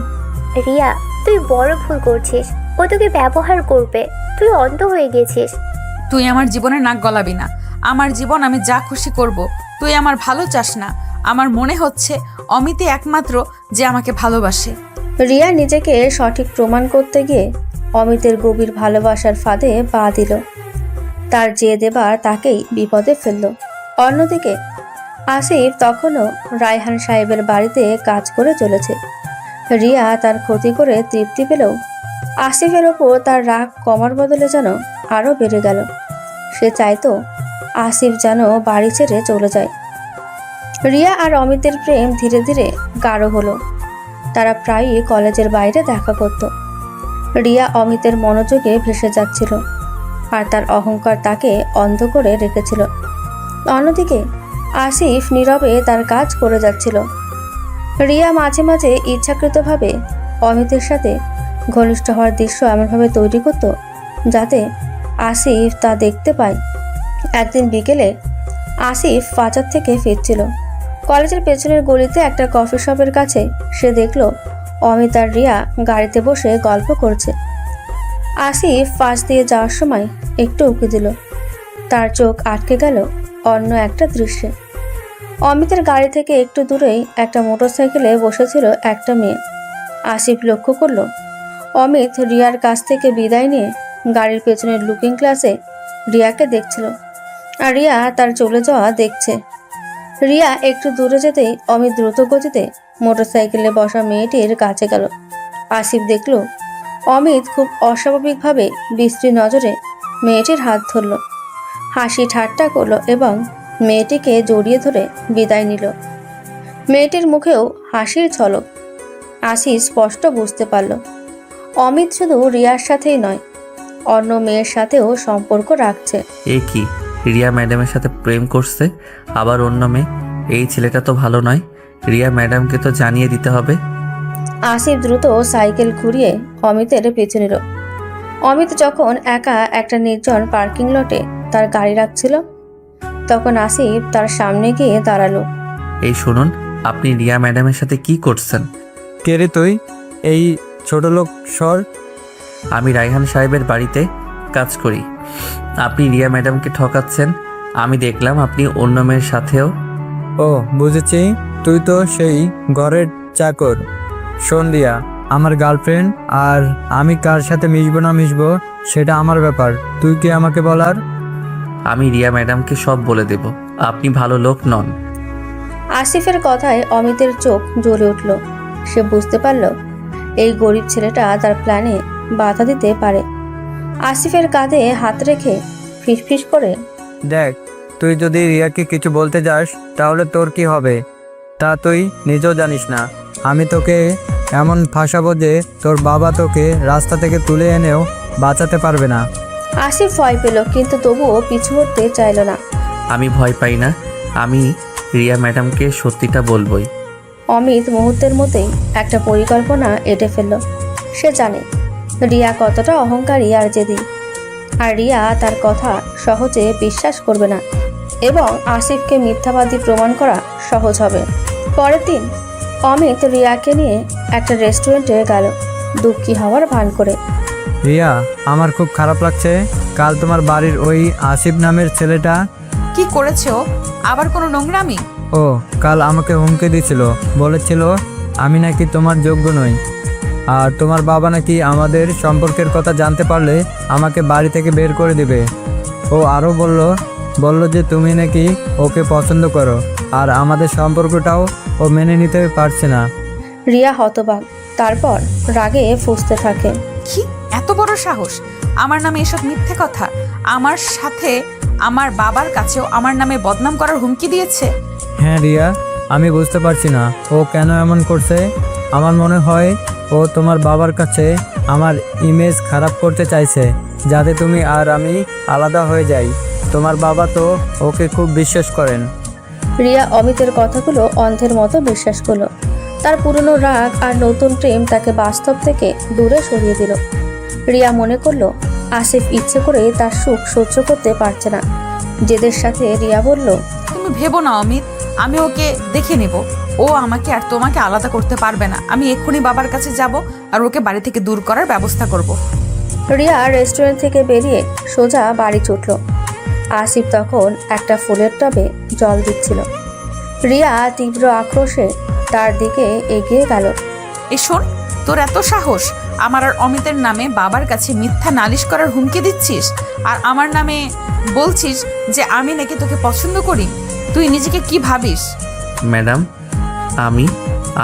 রিয়া, তুই বড় ভুল করছিস। ও তোকে ব্যবহার করবে। তুই অন্ধ হয়ে গেছিস। তুই আমার জীবনে নাক গলাবি না। আমার জীবন আমি যা খুশি করব। তুই আমার ভালো চাস না। আমার মনে হচ্ছে অমিতই একমাত্র যে আমাকে ভালোবাসে। রিয়া নিজেকে সঠিক প্রমাণ করতে গিয়ে অমিতের গভীর ভালোবাসার ফাঁদে পা দিল। তার জেদ এবার তাকেই বিপদে ফেলল। অন্যদিকে আসিফ তখনও রায়হান সাহেবের বাড়িতে কাজ করে চলেছে। রিয়া তার ক্ষতি করে তৃপ্তি পেলেও আসিফের ওপর তার রাগ কমার বদলে যেন আরও বেড়ে গেল। সে চাইতো আসিফ যেন বাড়ি ছেড়ে চলে যায়। রিয়া আর অমিতের প্রেম ধীরে ধীরে গাঢ় হলো। তারা প্রায়ই কলেজের বাইরে দেখা করত। রিয়া অমিতের মনোযোগে ভেসে যাচ্ছিল, আর তার অহংকার তাকে অন্ধ করে রেখেছিল। অন্যদিকে আসিফ নীরবে তার কাজ করে যাচ্ছিল। রিয়া মাঝে মাঝে ইচ্ছাকৃতভাবে অমিতের সাথে ঘনিষ্ঠ হওয়ার দৃশ্য এমনভাবে তৈরি করত যাতে আসিফ তা দেখতে পায়। একদিন বিকেলে আসিফ বাজার থেকে ফিরছিল। কলেজের পেছনের গলিতে একটা কফি শপের কাছে সে দেখল অমিত আর রিয়া গাড়িতে বসে গল্প করছে। আসিফ পাশ দিয়ে যাওয়ার সময় একটু উঁকি দিল। তার চোখ আটকে গেল অন্য একটা দৃশ্যে। অমিতের গাড়ি থেকে একটু দূরেই একটা মোটরসাইকেলে বসেছিল একটা মেয়ে। আসিফ লক্ষ্য করল অমিত রিয়ার কাছ থেকে বিদায় নিয়ে গাড়ির পেছনের লুকিং গ্লাসে রিয়াকে দেখছিল, আর রিয়া তার চলে যাওয়া দেখছে। রিয়া একটু দূরে যেতেই অমিত দ্রুত গতিতে মোটরসাইকেলে বসা মেয়েটির কাছে গেল। আসিফ দেখল অমিত খুব অস্বাভাবিকভাবে বিশ্রী নজরে মেয়েটির হাত ধরল, হাসি ঠাট্টা করলো এবং মেয়েটিকে জড়িয়ে ধরে বিদায় নিল। মেয়েটির মুখেও হাসির ঝলক আসি স্পষ্ট বুঝতে পারল। অমিত শুধু রিয়ার সাথেই নয়, অন্য মেয়ের সাথেও সম্পর্ক রাখছে। এ কি, রিয়া ম্যাডামের সাথে প্রেম করছে, আবার অন্য মেয়ে? এই ছেলেটা তো ভালো নয়। রিয়া ম্যাডামকে তো জানিয়ে দিতে হবে। আসিফ দ্রুত সাইকেল ঘুরিয়ে অমিতের পিছু নিল। অমিত যখন একা একটা নির্জন পার্কিং লটে তার গাড়ি রাখছিল, তখন আসিফ তার সামনে গিয়ে দাঁড়ালো। এই শুনুন, আপনি রিয়া ম্যাডামের সাথে কি করছেন? কে রে তুই? এই ছোট লোক সর। আমি রায়হান সাহেবের বাড়িতে কাজ করি। আপনি রিয়া ম্যাডামকে ঠকাচ্ছেন। আমি দেখলাম আপনি অন্য মেয়ের সাথেও। ও বুঝেছি, তুই তো সেই ঘরের চাকর। শোন রিয়া, আমার গার্লফ্রেন্ড, আর আমি কার সাথে মিশবো না মিশবো সেটা আমার ব্যাপার, তুই কি আমাকে বলার? আমি রিয়া ম্যাডামকে সব বলে দেব। আপনি ভালো লোক নন। আসিফের কথায় অমিতের চোখ জ্বলে উঠল। সে বুঝতে পারল এই গরিব ছেলেটা তার প্ল্যানে বাধা দিতে পারে। আসিফের কাঁধে হাত রেখে ফিসফিস করে, দেখ, তুই যদি রিয়াকে কিছু বলতে যাস তাহলে তোর কি হবে তা তুই নিজেও জানিস না। আমি তোকে এমন ফাঁসাবো যে তোর বাবা তোকে রাস্তা থেকে তুলে এনেও বাঁচাতে পারবে না। আসিফ ভয় পেল, কিন্তু তবুও পিছু হটতে চাইল না। আমি ভয় পাই না। আমি রিয়া ম্যাডামকে সত্যিটা বলবই। অমিত মুহূর্তের মধ্যেই একটা পরিকল্পনা এঁটে ফেলল। সে জানে রিয়া কতটা অহংকারী আর জেদি, আর রিয়া তার কথা সহজে বিশ্বাস করবে না এবং আসিফকে মিথ্যাবাদী প্রমাণ করা সহজ হবে। পরের দিন অমিত রিয়াকে নিয়ে একটা রেস্টুরেন্টে গেল, দুঃখী হওয়ার ভান করে। রিয়া, আমার খুব খারাপ লাগছে। কাল তোমার বাড়ির ওই আসিফ নামের ছেলেটা। কি করেছে ও? আবার কোনো নোংরামি? ও কাল আমাকে হুমকি দিয়েছিল, বলেছিল আমি নাকি তোমার যোগ্য নই, আর তোমার বাবা নাকি আমাদের সম্পর্কের কথা জানতে পারলে আমাকে বাড়ি থেকে বের করে দিবে। ও আরও বলল যে তুমি নাকি ওকে পছন্দ করো, আর আমাদের সম্পর্কটাও ও মেনে নিতে পারছে না। রিয়া হতবাক, তারপর রাগে ফুঁসতে থাকে। কি এত বড় সাহস আমার নামে এসব মিথ্যে কথা? আমার সাথে আমার বাবার কাছেও আমার নামে বদনাম করার হুমকি দিয়েছে। হ্যাঁ রিয়া, আমি বুঝতে পারছি না ও কেন এমন করছে। আমার মনে হয় ও তোমার বাবার কাছে আমার ইমেজ খারাপ করতে চাইছে, যাতে তুমি আর আমি আলাদা হয়ে যাই। তোমার বাবা তো ওকে খুব বিশ্বাস করেন। রিয়া অমিতের কথাগুলো অন্ধের মতো বিশ্বাস করলো। তার পুরনো রাগ আর নতুন প্রেম তাকে বাস্তব থেকে দূরে সরিয়ে দিল। রিয়া মনে করলো আসিফ ইচ্ছে করে তার সুখ সহ্য করতে পারছে না। জেদের সাথে রিয়া বলল, তুমি ভেবো না অমিত, আমি ওকে দেখে নেব। ও আমাকে আর তোমাকে আলাদা করতে পারবে না। আমি এক্ষুনি বাবার কাছে যাব আর ওকে বাড়ি থেকে দূর করার ব্যবস্থা করব। রিয়া রেস্টুরেন্ট থেকে বেরিয়ে সোজা বাড়ি ছুটল। আসিফ তখন একটা ফুলের টবে জল দিচ্ছিল। রিয়া তীব্র আক্রোশে তার দিকে এগিয়ে গেল। এ শোন, তোর এত সাহস, আমার আর অমিতের নামে বাবার কাছে মিথ্যা নালিশ করার হুমকি দিচ্ছিস, আর আমার নামে বলছিস যে আমি নাকি তোকে পছন্দ করি। তুই নিজেকে কি ভাবিস? ম্যাডাম,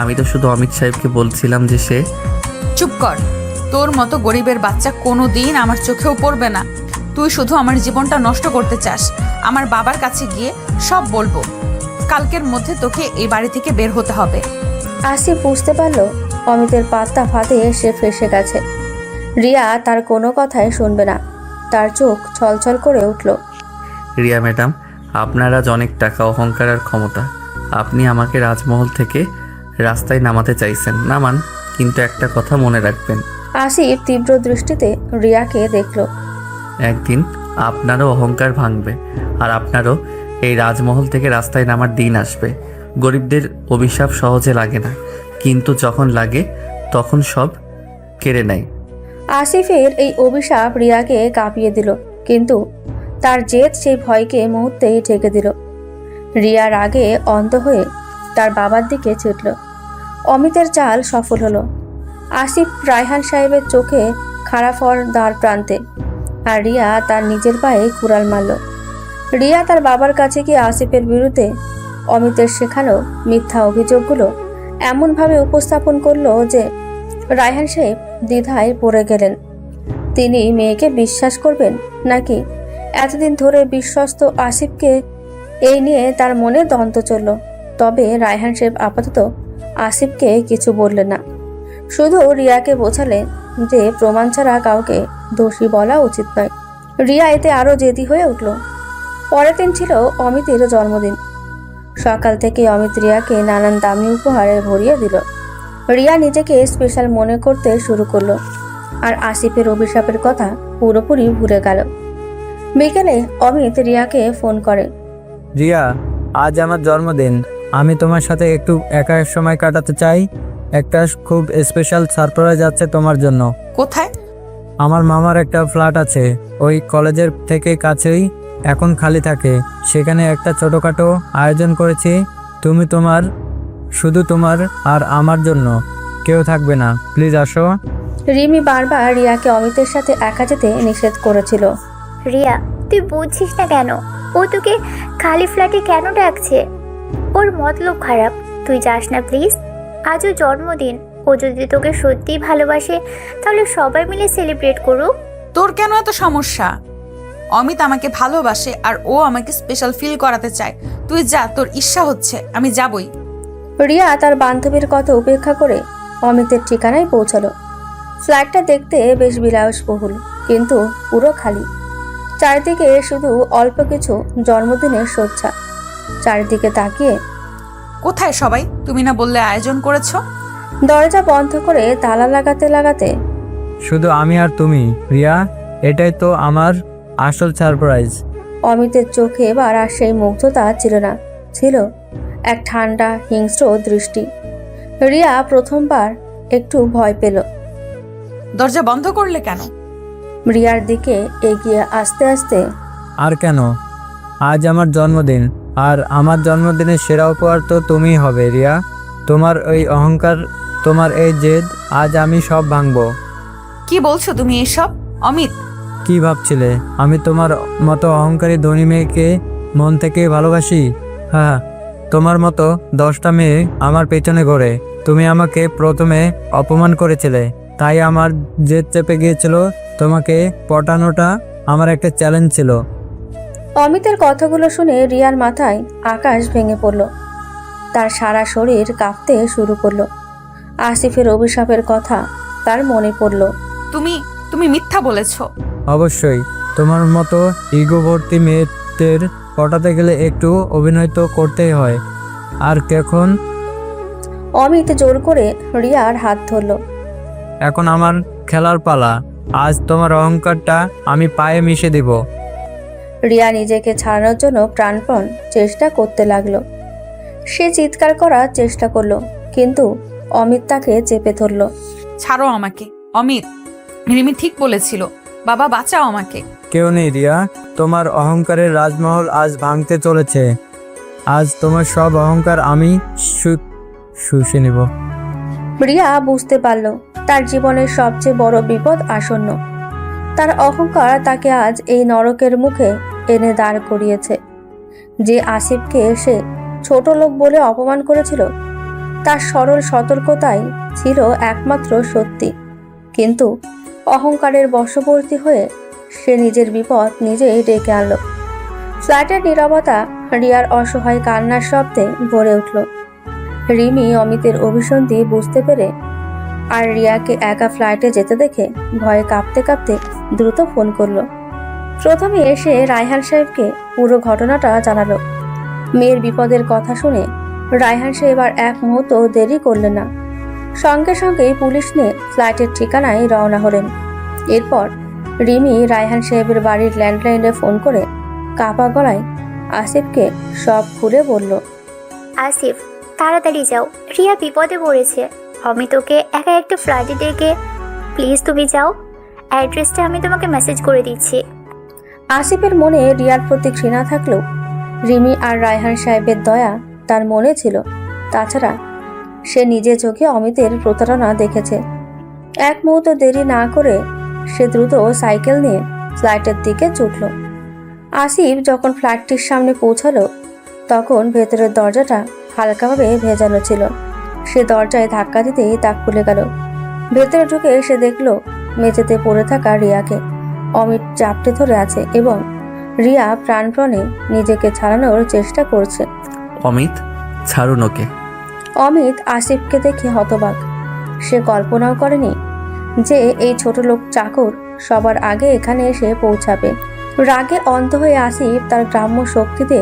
আমি তো শুধু অমিত সাহেবকে বলছিলাম যে সে। চুপ কর। তোর মতো গরিবের বাচ্চা কোনো দিন আমার চোখেও পড়বে না। তুই শুধু আমার জীবনটা নষ্ট করতে চাস। আমার বাবার কাছে গিয়ে সব বলবো। কালকের মধ্যে তোকে এই বাড়ি থেকে বের হতে হবে। আসিফ বুঝতে পারল অমিতের পাত্তা ফাঁদে সে ফেসে গেছে। রিয়া তার কোনো কথাই শুনবে না। তার চোখ ছলছল করে উঠল। রিয়া ম্যাডাম, আপনার আজ অনেক টাকা, অহংকার আর ক্ষমতা। আপনি আমাকে রাজমহল থেকে রাস্তায় নামাতে চাইছেন, নামান, কিন্তু একটা কথা মনে রাখবেন। আসিফ তীব্র দৃষ্টিতে রিয়াকে দেখল। একদিন আপনারও অহংকার ভাঙবে, আর আপনারও এই রাজমহল থেকে রাস্তায় নামার দিন আসবে। গরিবদের অভিশাপ সহজে লাগে না, কিন্তু যখন লাগে তখন সব কেড়ে নেয়। আসিফের এই অভিশাপ রিয়াকে কাঁপিয়ে দিল, কিন্তু তার জেদ সেই ভয়কে মুহূর্তেই ঢেকে দিল। রিয়া রাগে অন্ধ হয়ে তার বাবার দিকে ছুটল। অমিতের চাল সফল হলো। আসিফ রায়হান সাহেবের চোখে খারাপ হওয়ার দ্বার প্রান্তে, আর রিয়া তার নিজের পায়ে কুড়াল মারল। রিয়া তার বাবার কাছে গিয়ে আসিফের বিরুদ্ধে অমিতের শেখানো মিথ্যা অভিযোগগুলো এমনভাবে উপস্থাপন করলো যে রায়হান সাহেব দ্বিধায় পড়ে গেলেন। তিনি মেয়েকে বিশ্বাস করবেন নাকি এতদিন ধরে বিশ্বস্ত আসিফকে? এই নিয়ে তার মনে দ্বন্দ্ব চলল। তবে রায়হান সাহেব আপাতত আসিফকে কিছু বললেন না, শুধু রিয়াকে বোঝালেন যে প্রমাণ ছাড়া কাউকে দোষী বলা উচিত নয়। রিয়া এতে আরও জেদি হয়ে উঠল। পরের দিন ছিল অমিতের জন্মদিন। সকাল থেকে অমিত রিয়াকে নানান দামি উপহারে ভরিয়ে দিল। রিয়া নিজেকে স্পেশাল মনে করতে শুরু করলো, আর আসিফের অভিশাপের কথা পুরোপুরি ভুলে গেল। বিকেলে অমিত রিয়াকে ফোন করে। রিয়া, আজ আমার জন্মদিন, আমি তোমার সাথে একটু একা সময় কাটাতে চাই। একটা খুব স্পেশাল সারপ্রাইজ আছে তোমার জন্য। কোথায়? আমার মামার একটা ফ্ল্যাট আছে, ওই কলেজের থেকে কাছেই, এখন খালি থাকে। সেখানে একটা ছোটোখাটো আয়োজন করেছি। শুধু তোমার আর আমার জন্য, কেউ থাকবে না, প্লিজ আসো। রিমি বারবার রিয়াকে অমিতের সাথে একা যেতে নিষেধ করেছিল। রিয়া, তুই বুঝছিস না কেন? ও তোকে খালি ফ্ল্যাটে কেন ডাকছে? ওর মতলব খারাপ, তুই যাস না প্লিজ। আজও জন্মদিন, ও যদি তোকে সত্যিই ভালোবাসে তাহলে সবাই মিলে সেলিব্রেট করুক। তোর কেন এত সমস্যা? অমিত আমাকে ভালোবাসে আর ও আমাকে স্পেশাল ফিল করাতে চায়। তুই যা, তোর ইচ্ছা হচ্ছে, আমি যাবই। রিয়া তার বান্ধবীর কথা উপেক্ষা করে অমিতের ঠিকানায় পৌঁছালো। ফ্ল্যাটটা দেখতে বেশ বিলাসবহুল, কিন্তু পুরো খালি। চারিদিকে শুধু অল্প কিছু জন্মদিনের সজ্জা। চারিদিকে তাকিয়ে, কোথায় সবাই? তুমি না বললে আয়োজন করেছো? দরজা বন্ধ করে তালা লাগাতে লাগাতে, শুধু আমি আর তুমি রিয়া, এটাই তো আমার আসল সারপ্রাইজ। অমিতের চোখে এবার আর সেই মুগ্ধতা ছিল না, ছিল এক ঠান্ডা হিংস্র দৃষ্টি। রিয়া প্রথমবার একটু ভয় পেল। দরজা বন্ধ করলে কেন? রিয়ার দিকে এগিয়ে আসতে আসতে, আর কেন, আজ আমার জন্মদিন, আর আমার জন্মদিনের সেরা উপহার তো তুমিই হবে রিয়া। তোমার ওই অহংকার, তোমার এই জেদ, আজ আমি সব ভাঙবো। কি বলছো তুমি এসব? অমিত, কি ভাবছিলে আমি তোমার মতো অহংকারী ধনী মেয়েকে মন থেকে ভালোবাসি? হ্যাঁ, তোমার মতো 10টা মেয়ে আমার পেছনে ঘোরে। তুমি আমাকে প্রথমে অপমান করেছিলে, তাই আমার জেদ চেপে গিয়েছিল। তোমাকে পটানোটা আমার একটা চ্যালেঞ্জ ছিল। অমিতের কথাগুলো শুনে রিয়ার মাথায় আকাশ ভেঙে পড়ল। তার সারা শরীর কাঁপতে শুরু করলো। আসিফের অভিশাপের কথা তার মনে পড়ল। তুমি মিথ্যা বলেছো। অবশ্যই, তোমার মতো ইগোভর্তি মেয়েদের পটাতে গেলে একটু অভিনয় তো করতেই হয়। আর কখন? অমিত জোর করে রিয়ার হাত ধরল। এখন আমার খেলার পালা। আজ তোমার অহংকারটা আমি পায়ে মিশে দিব। রিয়া নিজেকে ছাড়ানোর জন্য প্রাণপণ চেষ্টা করতে লাগলো। সে চিৎকার করার চেষ্টা করলো, কিন্তু অমিত তাকে চেপে ধরল। ছাড়ো আমাকে অমিত, রিমি ঠিক বলেছিল। বাবা বাঁচাও আমাকে। কেউ নেই রিয়া, তোমার অহংকারের রাজমহল আজ ভাঙতে চলেছে। আজ তোমার সব অহংকার আমি শুষে নিব। রিয়া বুঝতে পারল তার জীবনের সবচেয়ে বড় বিপদ আসন্ন। তার অহংকার তাকে আজ এই নরকের মুখে এনে দাঁড় করিয়েছে। যে আসিফকে সে ছোট লোক বলে অপমান করেছিল, তার সরল সতর্কতাই ছিল একমাত্র সত্যি। কিন্তু অহংকারের বশবর্তী হয়ে সে নিজের বিপদ নিজেই ডেকে আনল। ফ্ল্যাটের নীরবতা রিয়ার অসহায় কান্নার শব্দে ভরে উঠল। রিমি অমিতের অভিসন্ধি বুঝতে পেরে আর রিয়াকে একা ফ্লাইটে যেতে দেখে ভয়ে কাঁপতে কাঁপতে দ্রুত ফোন করলো। প্রথমে এসে রায়হান সাহেবকে পুরো ঘটনাটা জানালো। মেয়ের বিপদের কথা শুনে রায়হান সাহেব আর এক মুহূর্ত দেরি করলেন না। সঙ্গে সঙ্গেই পুলিশ নিয়ে ফ্লাইটের ঠিকানায় রওনা হলেন। এরপর রিমি রায়হান সাহেবের বাড়ির ল্যান্ডলাইনে ফোন করে কাঁপা গলায় আসিফকে সব খুলে বলল। আসিফ, তাড়াতাড়ি যাও, রিয়া বিপদে পড়েছে। আমি তোকে একা একটা ফ্লাইটে ডেকে, প্লিজ তুমি যাও। অ্যাড্রেসটা আমি তোমাকে মেসেজ করে দিচ্ছি। আসিফের মনে রিয়ার প্রতি ঘৃণা থাকলেও রিমি আর রায়হান সাহেবের দয়া তার মনে ছিল। তাছাড়া সে নিজে চোখে অমিতের প্রতারণা দেখেছে। এক মুহূর্ত দেরি না করে সে দ্রুত সাইকেল নিয়ে ফ্লাইটের দিকে ছুটল। আসিফ যখন ফ্ল্যাটটির সামনে পৌঁছালো, তখন ভেতরের দরজাটা হালকাভাবে ভেজানো ছিল। সে দরজায় ধাক্কা দিতেই তা খুলে গেল। ভেতরে ঢুকে সে দেখল মেঝেতে পড়ে থাকা রিয়াকে অমিত চাপটে ধরে আছে এবং রিয়া প্রাণপণে নিজেকে ছাড়ানোর চেষ্টা করছে। অমিত, ছাড়ুন ওকে। অমিত আসিফকে দেখে হতবাক। সে কল্পনাও করেনি যে এই ছোট লোক চাকর সবার আগে এখানে এসে পৌঁছাবে। রাগে অন্ধ হয়ে আসিফ তার গ্রাম্য শক্তিতে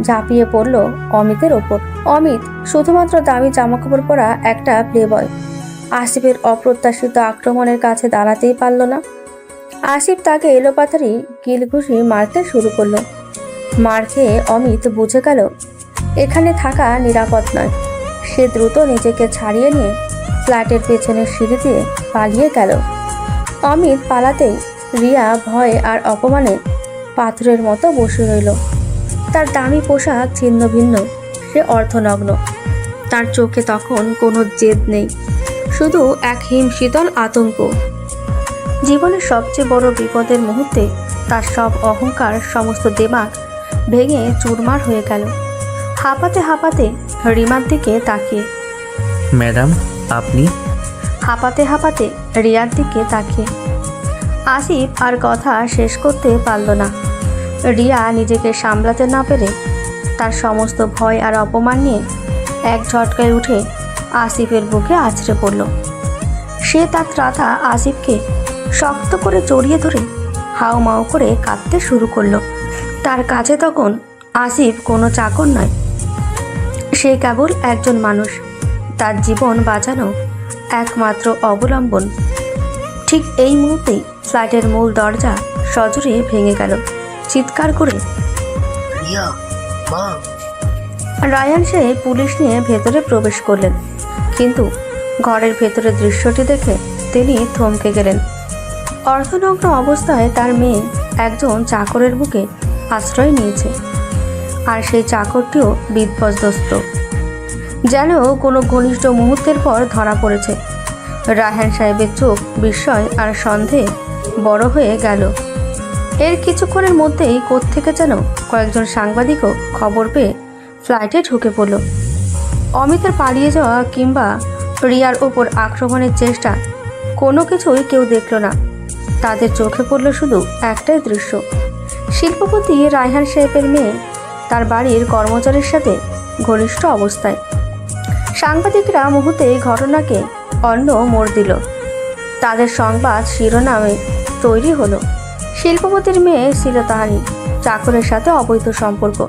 ঝাঁপিয়ে পড়ল অমিতের ওপর। অমিত শুধুমাত্র দামি জামাকাপড় পরা একটা প্লেবয়। আসিফের অপ্রত্যাশিত আক্রমণের কাছে দাঁড়াতেই পারল না। আসিফ তাকে এলোপাথারি কিলঘুষি মারতে শুরু করলো। মার খেয়ে অমিত বুঝে গেল এখানে থাকা নিরাপদ নয়। সে দ্রুত নিজেকে ছাড়িয়ে নিয়ে ফ্ল্যাটের পেছনের সিঁড়ি দিয়ে পালিয়ে গেল। অমিত পালাতেই রিয়া ভয়ে আর অপমানে পাথরের মতো বসে রইল। তার দামি পোশাক ছিন্ন ভিন্ন, সে অর্থনগ্ন। তার চোখে তখন কোনো জেদ নেই, শুধু এক হিমশীতল আতঙ্ক। জীবনের সবচেয়ে বড় বিপদের মুহূর্তে তার সব অহংকার, সমস্ত দেমাগ ভেঙে চুরমার হয়ে গেল। হাঁপাতে হাঁপাতে রিমার দিকে তাকিয়ে, ম্যাডাম আপনি? হাঁপাতে হাঁপাতে রিয়ার দিকে তাকিয়ে আসিফ আর কথা শেষ করতে পারল না। রিয়া নিজেকে সামলাতে না পেরে তার সমস্ত ভয় আর অপমান নিয়ে এক ঝটকায় উঠে আসিফের বুকে আছড়ে পড়ল। সে তার ত্রাতা আসিফকে শক্ত করে জড়িয়ে ধরে হাউমাউ করে কাঁদতে শুরু করলো। তার কাছে তখন আসিফ কোনো চাকর নয়, সে কেবল একজন মানুষ, তার জীবন বাঁচানো একমাত্র অবলম্বন। ঠিক এই মুহূর্তেই ফ্ল্যাটের মূল দরজা সজোরে ভেঙে গেল। চিৎকার করে রিয়া, মা। রায়ান সাহেব পুলিশ নিয়ে ভেতরে প্রবেশ করলেন, কিন্তু ঘরের ভেতরে দৃশ্যটি দেখে তিনি থমকে গেলেন। অর্ধনগ্ন অবস্থায় তার মেয়ে একজন চাকরের বুকে আশ্রয় নিয়েছে, আর সেই চাকরটিও বিপর্যস্ত, যেন কোনো ঘনিষ্ঠ মুহূর্তের পর ধরা পড়েছে। রায়হান সাহেবের চোখ বিস্ময় আর সন্দেহে বড় হয়ে গেল। এর কিছুক্ষণের মধ্যেই কোত্থেকে যেন কয়েকজন সাংবাদিকও খবর পেয়ে ফ্লাইটে ঢুকে পড়ল। অমিতের পালিয়ে যাওয়া কিংবা রিয়ার ওপর আক্রমণের চেষ্টা কোনো কিছুই কেউ দেখল না। তাদের চোখে পড়ল শুধু একটাই দৃশ্য, শিল্পপতি রায়হান সাহেবের মেয়ে তার বাড়ির কর্মচারীর সাথে ঘনিষ্ঠ অবস্থায়। সাংবাদিকরা মুহূর্তে ঘটনাকে অন্য মোড় দিল। তাদের সংবাদ শিরোনামে তৈরি হলো, শিল্পপতির মেয়ে শ্লীলতাহানি, চাকরের সাথে অবৈধ সম্পর্ক,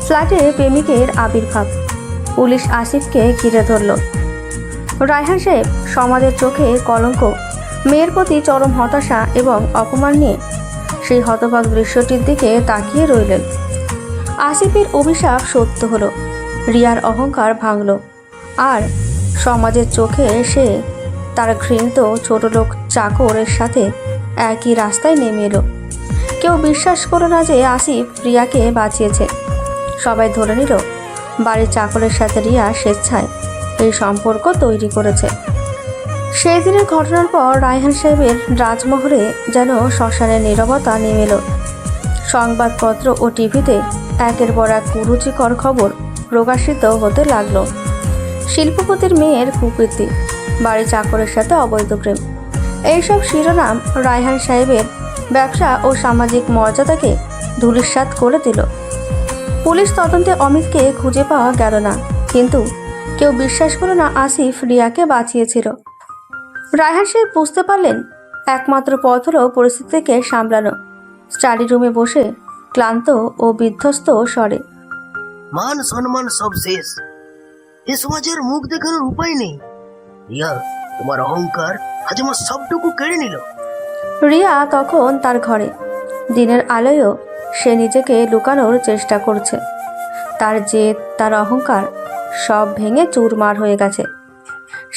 ফ্ল্যাটে প্রেমিকের আবির্ভাব। পুলিশ আসিফকে ঘিরে ধরল। রায়হান সাহেব সমাজের চোখে কলঙ্ক, মেয়ের প্রতি চরম হতাশা এবং অপমান নিয়ে সেই হতবাক দৃশ্যটির দিকে তাকিয়ে রইলেন। আসিফের অভিশাপ সত্য হলো, রিয়ার অহংকার ভাঙল, আর সমাজের চোখে সে তার ঘৃণিত ছোটলোক চাকরের সাথে একই রাস্তায় নেমে এলো। কেউ বিশ্বাস করল না যে আসিফ রিয়াকে বাঁচিয়েছে। সবাই ধরে নিল বাড়ির চাকরের সাথে রিয়া স্বেচ্ছায় এই সম্পর্ক তৈরি করেছে। সেই দিনের ঘটনার পর রায়হান সাহেবের রাজমহলে যেন শ্মশানের নীরবতা নেমে এলো। সংবাদপত্র ও টিভিতে একের পর এক কুরুচিকর খবর প্রকাশিত হতে লাগলো। শিল্পপতির মেয়ের কুকীর্তি, বাড়ি চাকরের সাথে অবৈধ প্রেম, এইসব শিরোনাম রায়হান সাহেবের ব্যবসা ও সামাজিক মর্যাদাকে ধূলিসাৎ করে দিল। পুলিশ তদন্তে অমিতকে খুঁজে পাওয়া গেল না, কিন্তু কেউ বিশ্বাস করল না আসিফ রিয়াকে বাঁচিয়েছিল। রায়হান সাহেব বুঝতে পারলেন একমাত্র পথ হলো পরিস্থিতিকে সামলানো। স্টাডি রুমে বসে ক্লান্ত ও বিধ্বস্ত স্বরে, মান সম্মান সব শেষ, এ সমাজের মুখ দেখানোর উপায় নেই। রিয়া, তোমার অহংকার আজ আমার সবটুকু কেড়ে নিল। রিয়া তখন তার ঘরে। দিনের আলোয়ও সে নিজেকে লুকানোর চেষ্টা করছে। তার জেদ, তার অহংকার সব ভেঙে চুরমার হয়ে গেছে।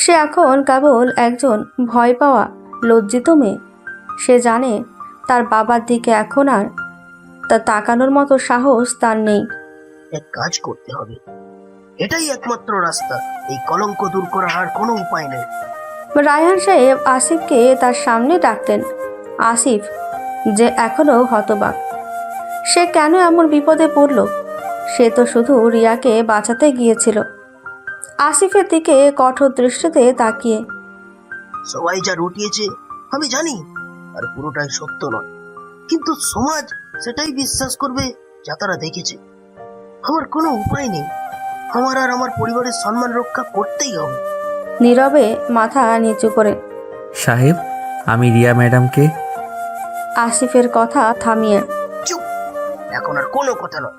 সে এখন কেবল একজন ভয় পাওয়া লজ্জিত মেয়ে। সে জানে তার বাবার দিকে এখন আর তার তাকানোর মতো সাহস তার নেই। এক কাজ করতে হবে, এটাই একমাত্র রাস্তা। এই কলঙ্ক দূর করার আর কোনো উপায় নেই। রায়হান সাহেব আসিফকে তার সামনে ডাকলেন। আসিফ যে এখনো হতবাক, সে কেন এমন বিপদে পড়ল? সে তো শুধু রিয়াকে বাঁচাতে গিয়েছিল। আসিফের দিকে কঠোর দৃষ্টিতে তাকিয়ে, সবাই যা রুটিয়েছে আমি জানি আর পুরোটাই সত্য নয়, কিন্তু সমাজ সেটাই বিশ্বাস করবে যা তারা দেখেছে। আমার কোনো উপায় নেই, আমার আর আমার পরিবারের সম্মান রক্ষা করতেই হবে। নীরবে মাথা নিচু করে সাহেব, আমি রিয়া ম্যাডামকে আসিফের কথা থামিয়ে চুপ, এখন আর কোনো কথা নয়।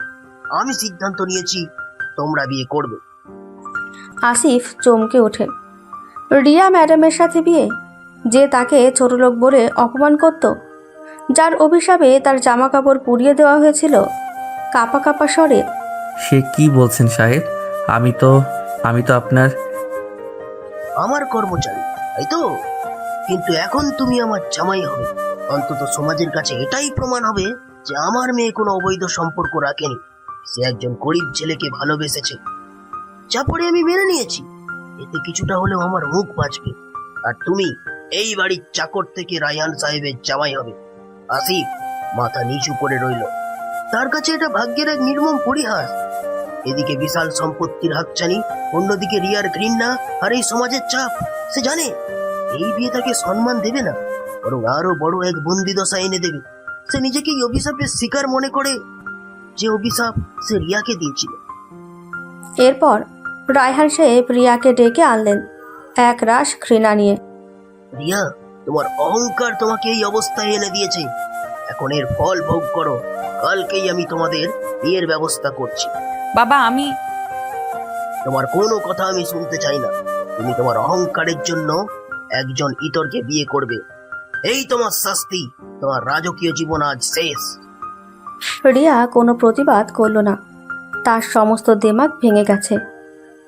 আমি সিদ্ধান্ত নিয়েছি, তোমরা বিয়ে করবে। আসিফ চমকে ওঠে। রিয়া ম্যাডামের সাথে বিয়ে? যে তাকে ছোটলোক বলে অপমান করত, যার অভিশাপে তার জামা কাপড় পুড়িয়ে দেওয়া হয়েছিল। কাপা কাপা স্বরে সে কি বলছেন সাহেব? আমি তো আপনার আমার কর্মচারী, তাই তো? কিন্তু এখন তুমি আমার জামাই হবে। অন্তত সমাজের কাছে এটাই প্রমাণ হবে যে আমার মেয়ে কোনো অবৈধ সম্পর্ক রাখেনি। সে একজন গরিব ছেলেকে ভালোবেসেছে, যা পরে আমি মেনে নিয়েছি। এতে কিছুটা হলেও আমার মুখ বাঁচবে। আর তুমি এই বাড়ির চাকর থেকে রায়হান সাহেবের জামাই হবে। আসিফ মাথা নিচু করে রইল। তার কাছে এটা ভাগ্যের এক নির্মম পরিহাস। এদিকে বিশাল সম্পত্তির হাতছানি, অন্যদিকে রিয়ার ঘৃণা আর এই সমাজের চাপ। সে জানে এই বিয়ে তাকে সম্মান দেবে না, বরং আরো বড় এক বন্দি দশা এনে দেবে। সে নিজেকে এই অভিশাপের শিকার মনে করে, যে অভিশাপ সে রিয়াকে দিয়েছিল। এরপর রায়হান সাহেব রিয়াকে ডেকে আনলেন এক রাশ ঘৃণা নিয়ে। রিয়া, তোমার অহংকার তোমাকে এই অবস্থায় এনে দিয়েছে। এখন এর ফল ভোগ করো। কালকেই আমি তোমাদের বিয়ের ব্যবস্থা করছি। বাবা, আমি তোমার কোনো কথা আমি শুনতে চাই না। তুমি তোমার অহংকারের জন্য একজন ইতরকে বিয়ে করবে। এই তোমার শাস্তি। তোমার রাজকীয় জীবন আজ শেষ। রিয়া কোনো প্রতিবাদ করল না। তার সমস্ত দেমাগ ভেঙে গেছে।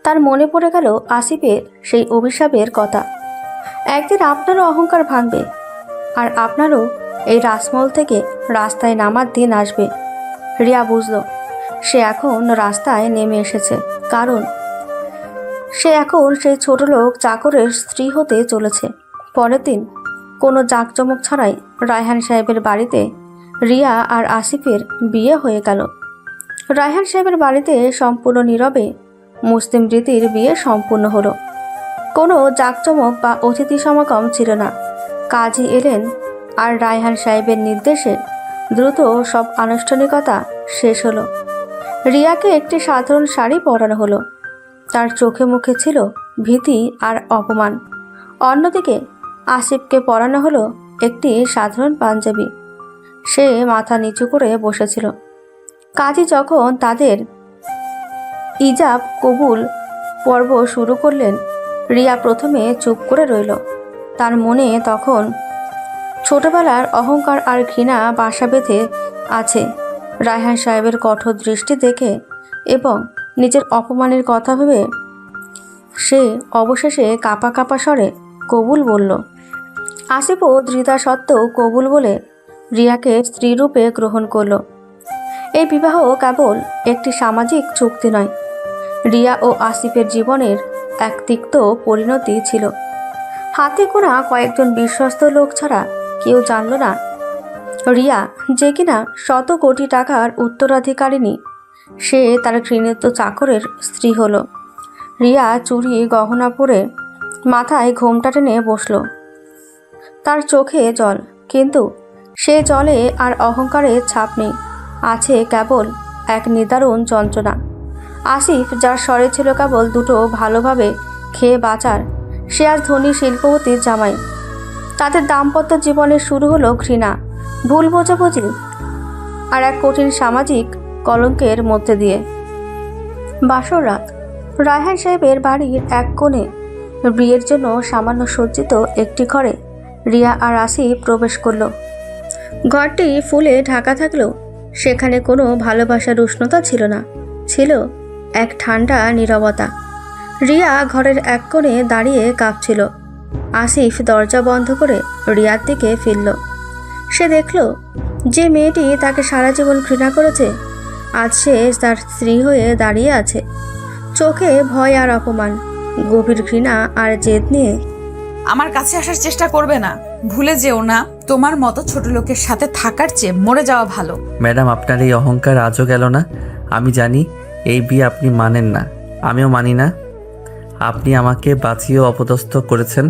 তার মনে পড়ে গেল আসিফের সেই অভিশাপের কথা। একদিন আপনারও অহংকার ভাঙবে, আর আপনারও এই রাসমহল থেকে রাস্তায় নামার দিন আসবে। রিয়া বুঝল সে এখন রাস্তায় নেমে এসেছে, কারণ সে এখন সেই ছোটলোক চাকরের স্ত্রী হতে চলেছে। পরের দিন কোনো জাঁকজমক ছাড়াই রায়হান সাহেবের বাড়িতে রিয়া আর আসিফের বিয়ে হয়ে গেল। রায়হান সাহেবের বাড়িতে সম্পূর্ণ নীরবে মুসলিম রীতির বিয়ে সম্পূর্ণ হলো। কোনো জাঁকজমক বা অতিথি সমাগম ছিল না। কাজী এলেন, আর রায়হান সাহেবের নির্দেশে দ্রুত সব আনুষ্ঠানিকতা শেষ হলো। রিয়াকে একটি সাধারণ শাড়ি পরানো হলো। তার চোখে মুখে ছিল ভীতি আর অপমান। অন্যদিকে আসিফকে পরানো হলো একটি সাধারণ পাঞ্জাবি। সে মাথা নিচু করে বসেছিল। কাজী যখন তাদের ইজাব কবুল পর্ব শুরু করলেন, রিয়া প্রথমে চুপ করে রইল। তার মনে তখন ছোটবেলার অহংকার আর ঘৃণা বাসা বেঁধে আছে। রায়হান সাহেবের কঠোর দৃষ্টি দেখে এবং নিজের অপমানের কথা ভেবে সে অবশেষে কাপা কাপা স্বরে কবুল বলল। আসিফও ধৃতা সত্ত্বেও কবুল বলে রিয়াকে স্ত্রীরূপে গ্রহণ করল। এই বিবাহ কেবল একটি সামাজিক চুক্তি নয়, রিয়া ও আসিফের জীবনের এক তিক্ত পরিণতি ছিল। হাতে গোনা কয়েকজন বিশ্বস্ত লোক ছাড়া কেউ জানল না রিয়া যে কিনা শত কোটি টাকার উত্তরাধিকারিণী, সে তার ঘৃণিত চাকরের স্ত্রী হলো। রিয়া চুড়ি গহনা পরে মাথায় ঘোমটা টেনে বসল। তার চোখে জল, কিন্তু সে জলে আর অহংকারের ছাপ নেই, আছে কেবল এক নিদারুণ যন্ত্রণা। আসিফ, যার স্বরে ছিল কেবল দুটো ভালোভাবে খেয়ে বাঁচার, সে আজ ধনী শিল্পপতির জামাই। তাদের দাম্পত্য জীবনের শুরু হলো ঘৃণা, ভুল বোঝাবুঝি আর এক কঠিন সামাজিক কলঙ্কের মধ্যে দিয়ে। বাসর রাত। রায়হান সাহেবের বাড়ির এক কোণে বিয়ের জন্য সামান্য সজ্জিত একটি ঘরে রিয়া আর আসিফ প্রবেশ করল। ঘরটি ফুলে ঢাকা থাকলেও সেখানে কোনো ভালোবাসার উষ্ণতা ছিল না, ছিল এক ঠান্ডা নীরবতা। রিয়া ঘরের এক কোণে দাঁড়িয়ে কাঁপছিল। আসিফ দরজা বন্ধ করে রিয়ার দিকে ফিরল। সে দেখল যে মেয়েটি তাকে সারা জীবন ঘৃণা করেছে, আজ সে তার স্ত্রী হয়ে দাঁড়িয়ে আছে। চোখে ভয় আর অপমান, গভীর ঘৃণা আর জেদ নিয়ে। আমার কাছে আসার চেষ্টা করবে না, ভুলে যেও না তোমার মতো ছোট লোকের সাথে থাকার চেয়ে মরে যাওয়া ভালো। ম্যাডাম, আপনার এই অহংকার আজও গেল না। আমি জানি এই বিয়ে আপনি মানেন না, আমিও মানি না। আপনি আমাকে বাঁচিয়েও অপদস্থ করেছেন,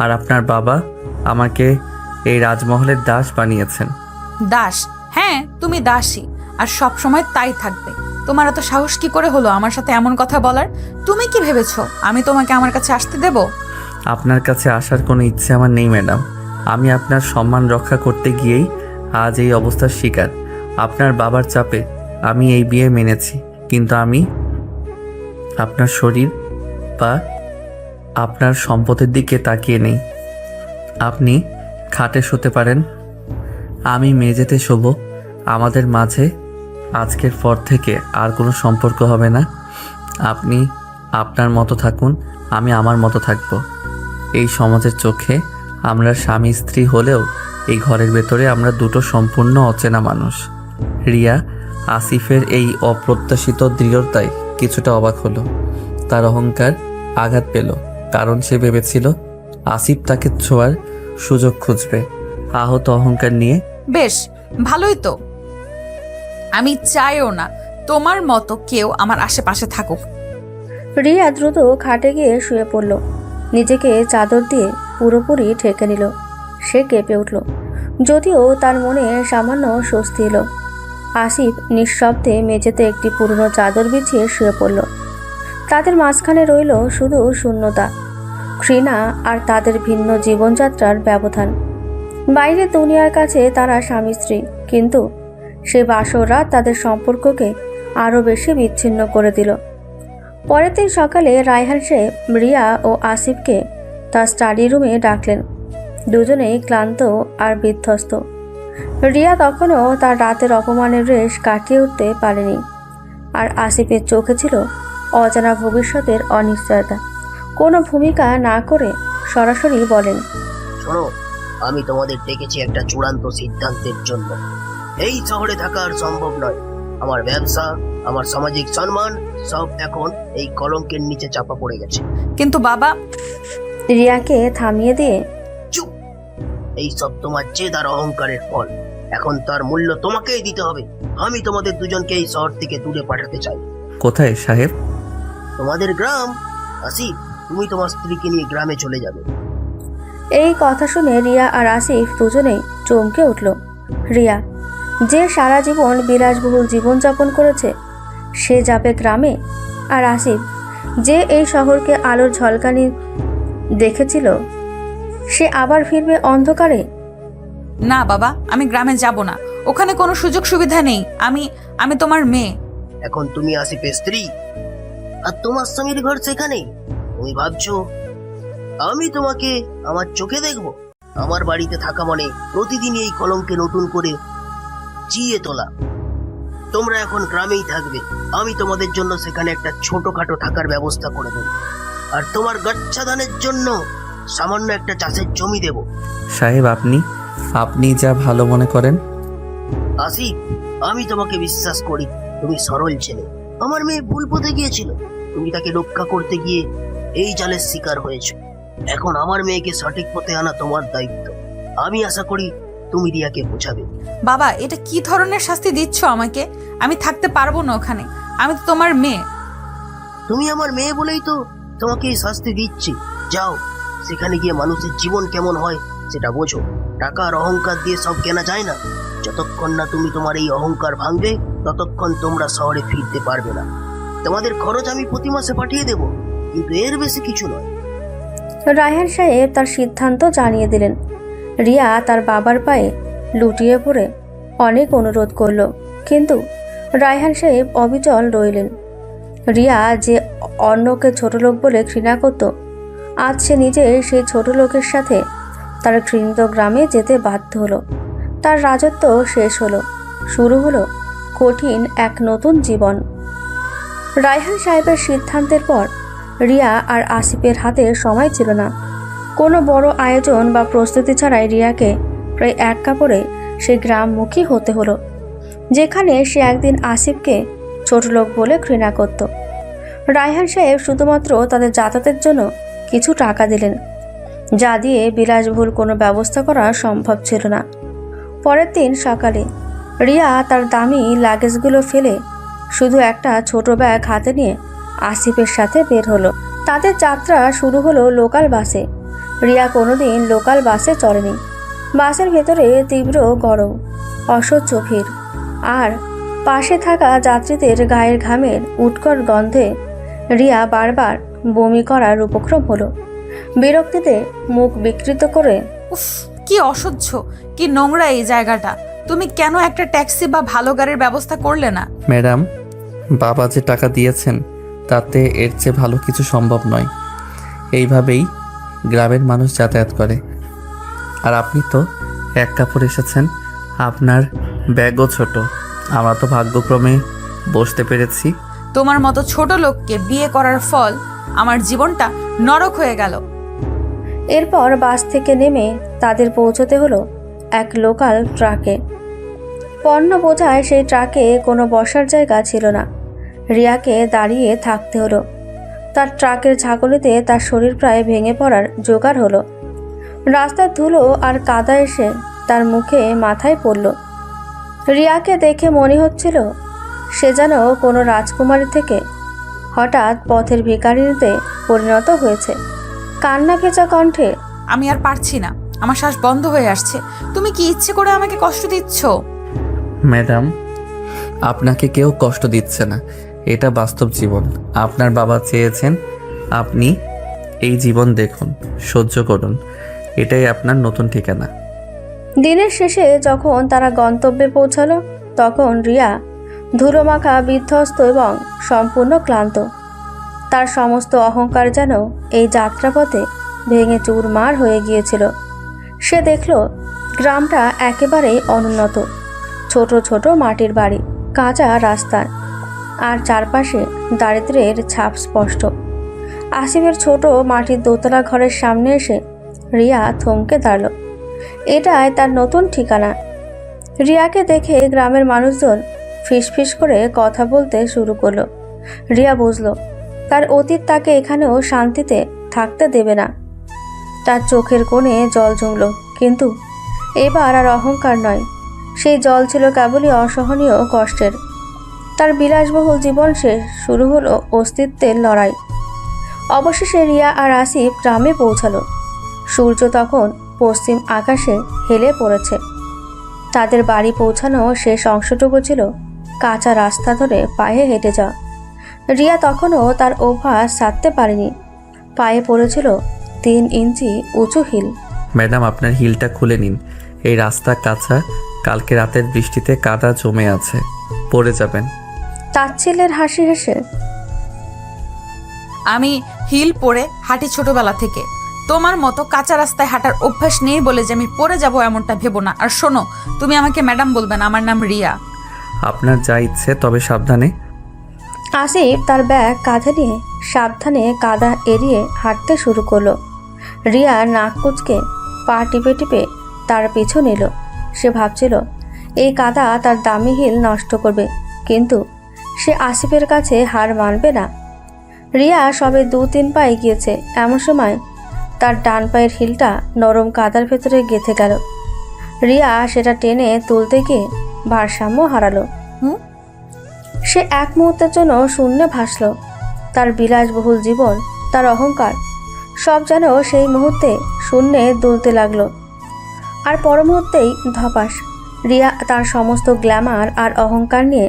আর আপনার বাবা আমাকে এই রাজমহলের দাস বানিয়েছেন। দাস? হ্যাঁ, তুমি দাসী, আর সব সময় তাই থাকবে। তোমার এত সাহস কি করে হলো আমার সাথে এমন কথা বলার? তুমি কি ভেবেছো আমি তোমাকে আমার কাছে আসতে দেব? আপনার কাছে আসার কোনো ইচ্ছে আমার নেই ম্যাডাম। আমি আপনার সম্মান রক্ষা করতে গিয়েই আজ এই অবস্থার শিকার। আপনার বাবার চাপে আমি এই বিয়ে মেনেছি, কিন্তু আমি আপনার শরীর বা আপনার সম্পদের দিকে তাকিয়ে নেই। আপনি খাটে শুতে পারেন, আমি মেঝেতে শোব। আমাদের মাঝে আজকের পর থেকে আর কোনো সম্পর্ক হবে না। আপনি আপনার মতো থাকুন, আমি আমার মতো থাকব। এই সমাজের চোখে আমরা স্বামী স্ত্রী হলেও এই ঘরের ভেতরে আমরা দুটো সম্পূর্ণ অচেনা মানুষ। রিয়া আসিফের এই অপ্রত্যাশিত দৃঢ়তায় কিছুটা অবাক হলো। তার অহংকার আঘাত পেল, কারণ সে ভেবেছিল আসিফ তাকে ছোঁয়ার সুযোগ খুঁজবে। আহত অহংকার নিয়ে বেশ, ভালোই তো। আমি চাইও না তোমার মতো কেউ আমার আশেপাশে থাকুক। রিয়া দ্রুত খাটে গিয়ে শুয়ে পড়ল, নিজেকে চাদর দিয়ে পুরোপুরি ঢেকে নিল। সে কেঁপে উঠল, যদিও তার মনে সামান্য স্বস্তি এলো। আসিফ নিঃশব্দে মেঝেতে একটি পুরনো চাদর বিছিয়ে শুয়ে পড়ল। তাদের মাঝখানে রইল শুধু শূন্যতা, ঘৃণা আর তাদের ভিন্ন জীবনযাত্রার ব্যবধান। বাইরের দুনিয়ার কাছে তারা স্বামী স্ত্রী, কিন্তু সে বাসররাত তাদের সম্পর্ককে আরও বেশি বিচ্ছিন্ন করে দিল। পরের দিন সকালে রায়হান সাহেব রিয়া ও আসিফকে তার স্টাডি রুমে ডাকলেন। দুজনেই ক্লান্ত আর বিধ্বস্ত। রিয়া তখনও তার রাতের অপমানের রেশ কাটিয়ে উঠতে পারেনি, আর আসিফের চোখে ছিল অজানা ভবিষ্যতের অনিশ্চয়তা। কোনো ভূমিকা না করে সরাসরি বলেন, শোনো, আমি তোমাদের ডেকেছি একটা চূড়ান্ত সিদ্ধান্তের জন্য। এই শহরে থাকা আর সম্ভব নয়। আমার ব্যবসা, আমার সামাজিক সম্মান সব এখন এই কলঙ্কের নিচে চাপা পড়ে গেছে। কিন্তু বাবা, রিয়াকে থামিয়ে দিয়ে চুপ! এই সব তোমার জেদ আর অহংকারের ফল। এখন তার মূল্য তোমাকেই দিতে হবে। আমি তোমাদের দুজনকে এই শহর থেকে দূরে পাঠাতে চাই। কোথায় সাহেব? তোমাদের গ্রাম। আসিফ, তুমি তোমার স্ত্রীকে নিয়ে গ্রামে চলে যাবে। এই কথা শুনে রিয়া আর আসিফ দুজনেই চমকে উঠল। রিয়া, যে সারা জীবন বিলাসবহুল জীবনযাপন করেছে, সে যাবে গ্রামে? আর আসিফ, যে এই শহরকে আলোর ঝলকানি দেখেছিল, সে আবার ফিরবে অন্ধকারে? না বাবা, আমি গ্রামে যাব না। ওখানে কোনো সুযোগ সুবিধা নেই। আমি তোমার মেয়ে। এখন তুমি আসিফের স্ত্রী, আর তোমার স্বামীর ঘর সেখানে। তুমি ভাবছো আমি তোমাকে আমার চোখে দেখবো? আমার বাড়িতে থাকা মানে প্রতিদিন এই কলঙ্কে নতুন করে চিয়ে তোলা। তোমরা এখন গ্রামেই থাকবে। আমি তোমাদের জন্য সেখানে একটা ছোটখাটো থাকার ব্যবস্থা করে দেব, আর তোমার গচ্ছাদানের জন্য সামান্য একটা চাষের জমি দেব। সাহেব, আপনি যা ভালো মনে করেন। আসিফ, আমি তোমাকে বিশ্বাস করি। তুমি সরল ছেলে। আমার মেয়ে ভুল পথে গিয়েছিল, তুমি তাকে রক্ষা করতে গিয়ে এই জালের শিকার হয়েছো। এখন আমার মেয়েকে সঠিক পথে আনা তোমার দায়িত্ব। আমি আশা করি তুমি রিয়াকে বোঝাবে। বাবা, এটা কি ধরনের শাস্তি দিচ্ছ আমাকে? আমি থাকতে পারবো না ওখানে। আমি তো তোমার মেয়ে। তুমি আমার মেয়ে বলেই তো তোমাকে এই শাস্তি দিচ্ছি। যাও, সেখানে গিয়ে মানুষের জীবন কেমন হয় সেটা বোঝো। টাকা আর অহংকার দিয়ে সব কেনা যায় না। যতক্ষণ না তুমি তোমার এই অহংকার ভাঙবে, ততক্ষণ তোমরা শহরে ফিরতে পারবে না। তোমাদের খরচ আমি প্রতি মাসে পাঠিয়ে দেব, কিন্তু এর বেশি কিছু নয়। রায়হান সাহেব তার সিদ্ধান্ত জানিয়ে দিলেন। রিয়া তার বাবার পায়ে লুটিয়ে পড়ে অনেক অনুরোধ করল, কিন্তু রায়হান সাহেব অবিচল রইলেন। রিয়া যে অন্যকে ছোট লোক বলে ঘৃণা করত, আজ সে নিজে সেই ছোট লোকের সাথে তার ঘৃণিত গ্রামে যেতে বাধ্য হলো। তার রাজত্ব শেষ হলো, শুরু হলো কঠিন এক নতুন জীবন। রায়হান সাহেবের সিদ্ধান্তের পর রিয়া আর আসিফের হাতে সময় ছিল না। কোনো বড় আয়োজন বা প্রস্তুতি ছাড়াই রিয়াকে প্রায় এক কাপড়ে সে গ্রামমুখী হতে হলো, যেখানে সে একদিন আসিফকে ছোট লোক বলে ঘৃণা করত। রায়হান সাহেব শুধুমাত্র তাদের যাতায়াতের জন্য কিছু টাকা দিলেন, যা দিয়ে বিলাসবহুল কোনো ব্যবস্থা করা সম্ভব ছিল না। পরের দিন সকালে রিয়া তার দামি লাগেজগুলো ফেলে শুধু একটা ছোট ব্যাগ হাতে নিয়ে আসিফের সাথে বের হলো। তাদের যাত্রা শুরু হলো লোকাল বাসে। রিয়া কোনোদিন লোকাল বাসে চড়েনি। বাসের ভেতরে তীব্র গরম, অসহ্য ভিড়, আর পাশে থাকা যাত্রীদের গায়ের ঘামের উৎকট গন্ধে রিয়া বারবার বমি করার উপক্রম হলো। বিরক্তিতে মুখ বিকৃত করে উফ, কি অসহ্য, কি নোংরা এই জায়গাটা। তুমি কেন একটা ট্যাক্সি বা ভালো গাড়ির ব্যবস্থা করলে না? ম্যাডাম, বাবা যে টাকা দিয়েছেন তাতে এর চেয়ে ভালো কিছু সম্ভব নয়। এইভাবেই গ্রামের মানুষ যাতায়াত করে। আর আপনি তো এক কাপড় এসেছেন, আপনার ব্যাগও ছোট। আমরা তো ভাগ্যক্রমে বসতে পেরেছি। তোমার মতো ছোট লোককে বিয়ে করার ফল আমার জীবনটা নরক হয়ে গেল। এরপর বাস থেকে নেমে তাদের পৌঁছতে হলো এক লোকাল ট্রাকে। পণ্য বোঝায় সেই ট্রাকে কোনো বসার জায়গা ছিল না। রিয়াকে দাঁড়িয়ে থাকতে হলো। তার ট্রাকের ঝাঁকুনিতে তার শরীর প্রায় ভেঙে পড়ার জোগাড় হলো। রাস্তার ধুলো আর কাদা এসে তার মুখে মাথায় পড়ল। রিয়াকে দেখে মনে হচ্ছিল সে যেন কোনো রাজকুমারী থেকে হঠাৎ পথের ভিখারিতে পরিণত হয়েছে। কান্না ভেজা কণ্ঠে, আমি আর পারছি না, আমার শ্বাস বন্ধ হয়ে আসছে। তুমি কি ইচ্ছে করে আমাকে কষ্ট দিচ্ছ? ম্যাডাম, আপনাকে কেউ কষ্ট দিচ্ছে না, এটা বাস্তব জীবন। আপনার বাবা চেয়েছেন আপনি এই জীবন দেখুন, সহ্য করুন। এটাই আপনার নতুন ঠিকানা। দিনের শেষে যখন তারা গন্তব্যে পৌঁছালো তখন রিয়া ধুলোমাখা, বিধ্বস্ত এবং সম্পূর্ণ ক্লান্ত। তার সমস্ত অহংকার যেন এই যাত্রাপথে ভেঙে চুরমার হয়ে গিয়েছিল। সে দেখল গ্রামটা একেবারেই অনুন্নত, ছোট ছোট মাটির বাড়ি, কাঁচা রাস্তা, আর চারপাশে দারিদ্র্যের ছাপ স্পষ্ট। আসিফের ছোট মাটির দোতলা ঘরের সামনে এসে রিয়া থমকে দাঁড়ালো। এটাই তার নতুন ঠিকানা। রিয়াকে দেখে গ্রামের মানুষজন ফিসফিস করে কথা বলতে শুরু করলো। রিয়া বুঝল তার অতীত তাকে এখানেও শান্তিতে থাকতে দেবে না। তার চোখের কোণে জল জমল, কিন্তু এবার আর অহংকার নয়, সেই জল ছিল কেবলই অসহনীয় কষ্টের। তার বিলাসবহুল জীবন শেষ, শুরু হলো অস্তিত্বের লড়াই। অবশেষে রিয়া আর আসিফ গ্রামে পৌঁছালো। সূর্য তখন পশ্চিম আকাশে হেলে পড়েছে। তাদের বাড়ি পৌঁছানো শেষ অংশটুকু ছিল কাঁচা রাস্তা ধরে পায়ে হেঁটে যাওয়া। রিয়া তখনও তার অভ্যাস ছাড়তে পারেনি। পায়ে পড়েছিল 3 ইঞ্চি উঁচু হিল। ম্যাডাম, আপনার হিলটা খুলে নিন। এই রাস্তা কাঁচা, কালকে রাতের বৃষ্টিতে কাদা জমে আছে, পড়ে যাবেন। তাচ্ছিল্যের হাসি হেসে, আমি হিল পরে হাঁটি ছোটবেলা থেকে। তোমার মতো কাঁচা রাস্তায় হাঁটার অভ্যাস নেই বলে যে আমি পড়ে যাব এমনটা ভেবো না। আর শোনো, তুমি আমাকে ম্যাডাম বলবে না, আমার নাম রিয়া। আপনার যা ইচ্ছে, তবে সাবধানে। আসিফ তার ব্যাগ কাঁধে নিয়ে সাবধানে কাদা এড়িয়ে হাঁটতে শুরু করলো। রিয়া নাক কুচকে পা টিপে টিপে তার পিছু নিল। সে ভাবছিল এই কাদা তার দামি হিল নষ্ট করবে, কিন্তু সে আসিফের কাছে হার মানবে না। রিয়া সবে 2-3 পা এগিয়েছে, এমন সময় তার ডান পায়ের হিলটা নরম কাদার ভেতরে গেঁথে গেল। রিয়া সেটা টেনে তুলতে গিয়ে ভারসাম্য হারালো। সে এক মুহূর্তের জন্য শূন্যে ভাসল। তার বিলাসবহুল জীবন, তার অহংকার, সব যেন সেই মুহূর্তে শূন্যে দুলতে লাগলো। আর পর মুহূর্তেই ধপাস, রিয়া তার সমস্ত গ্ল্যামার আর অহংকার নিয়ে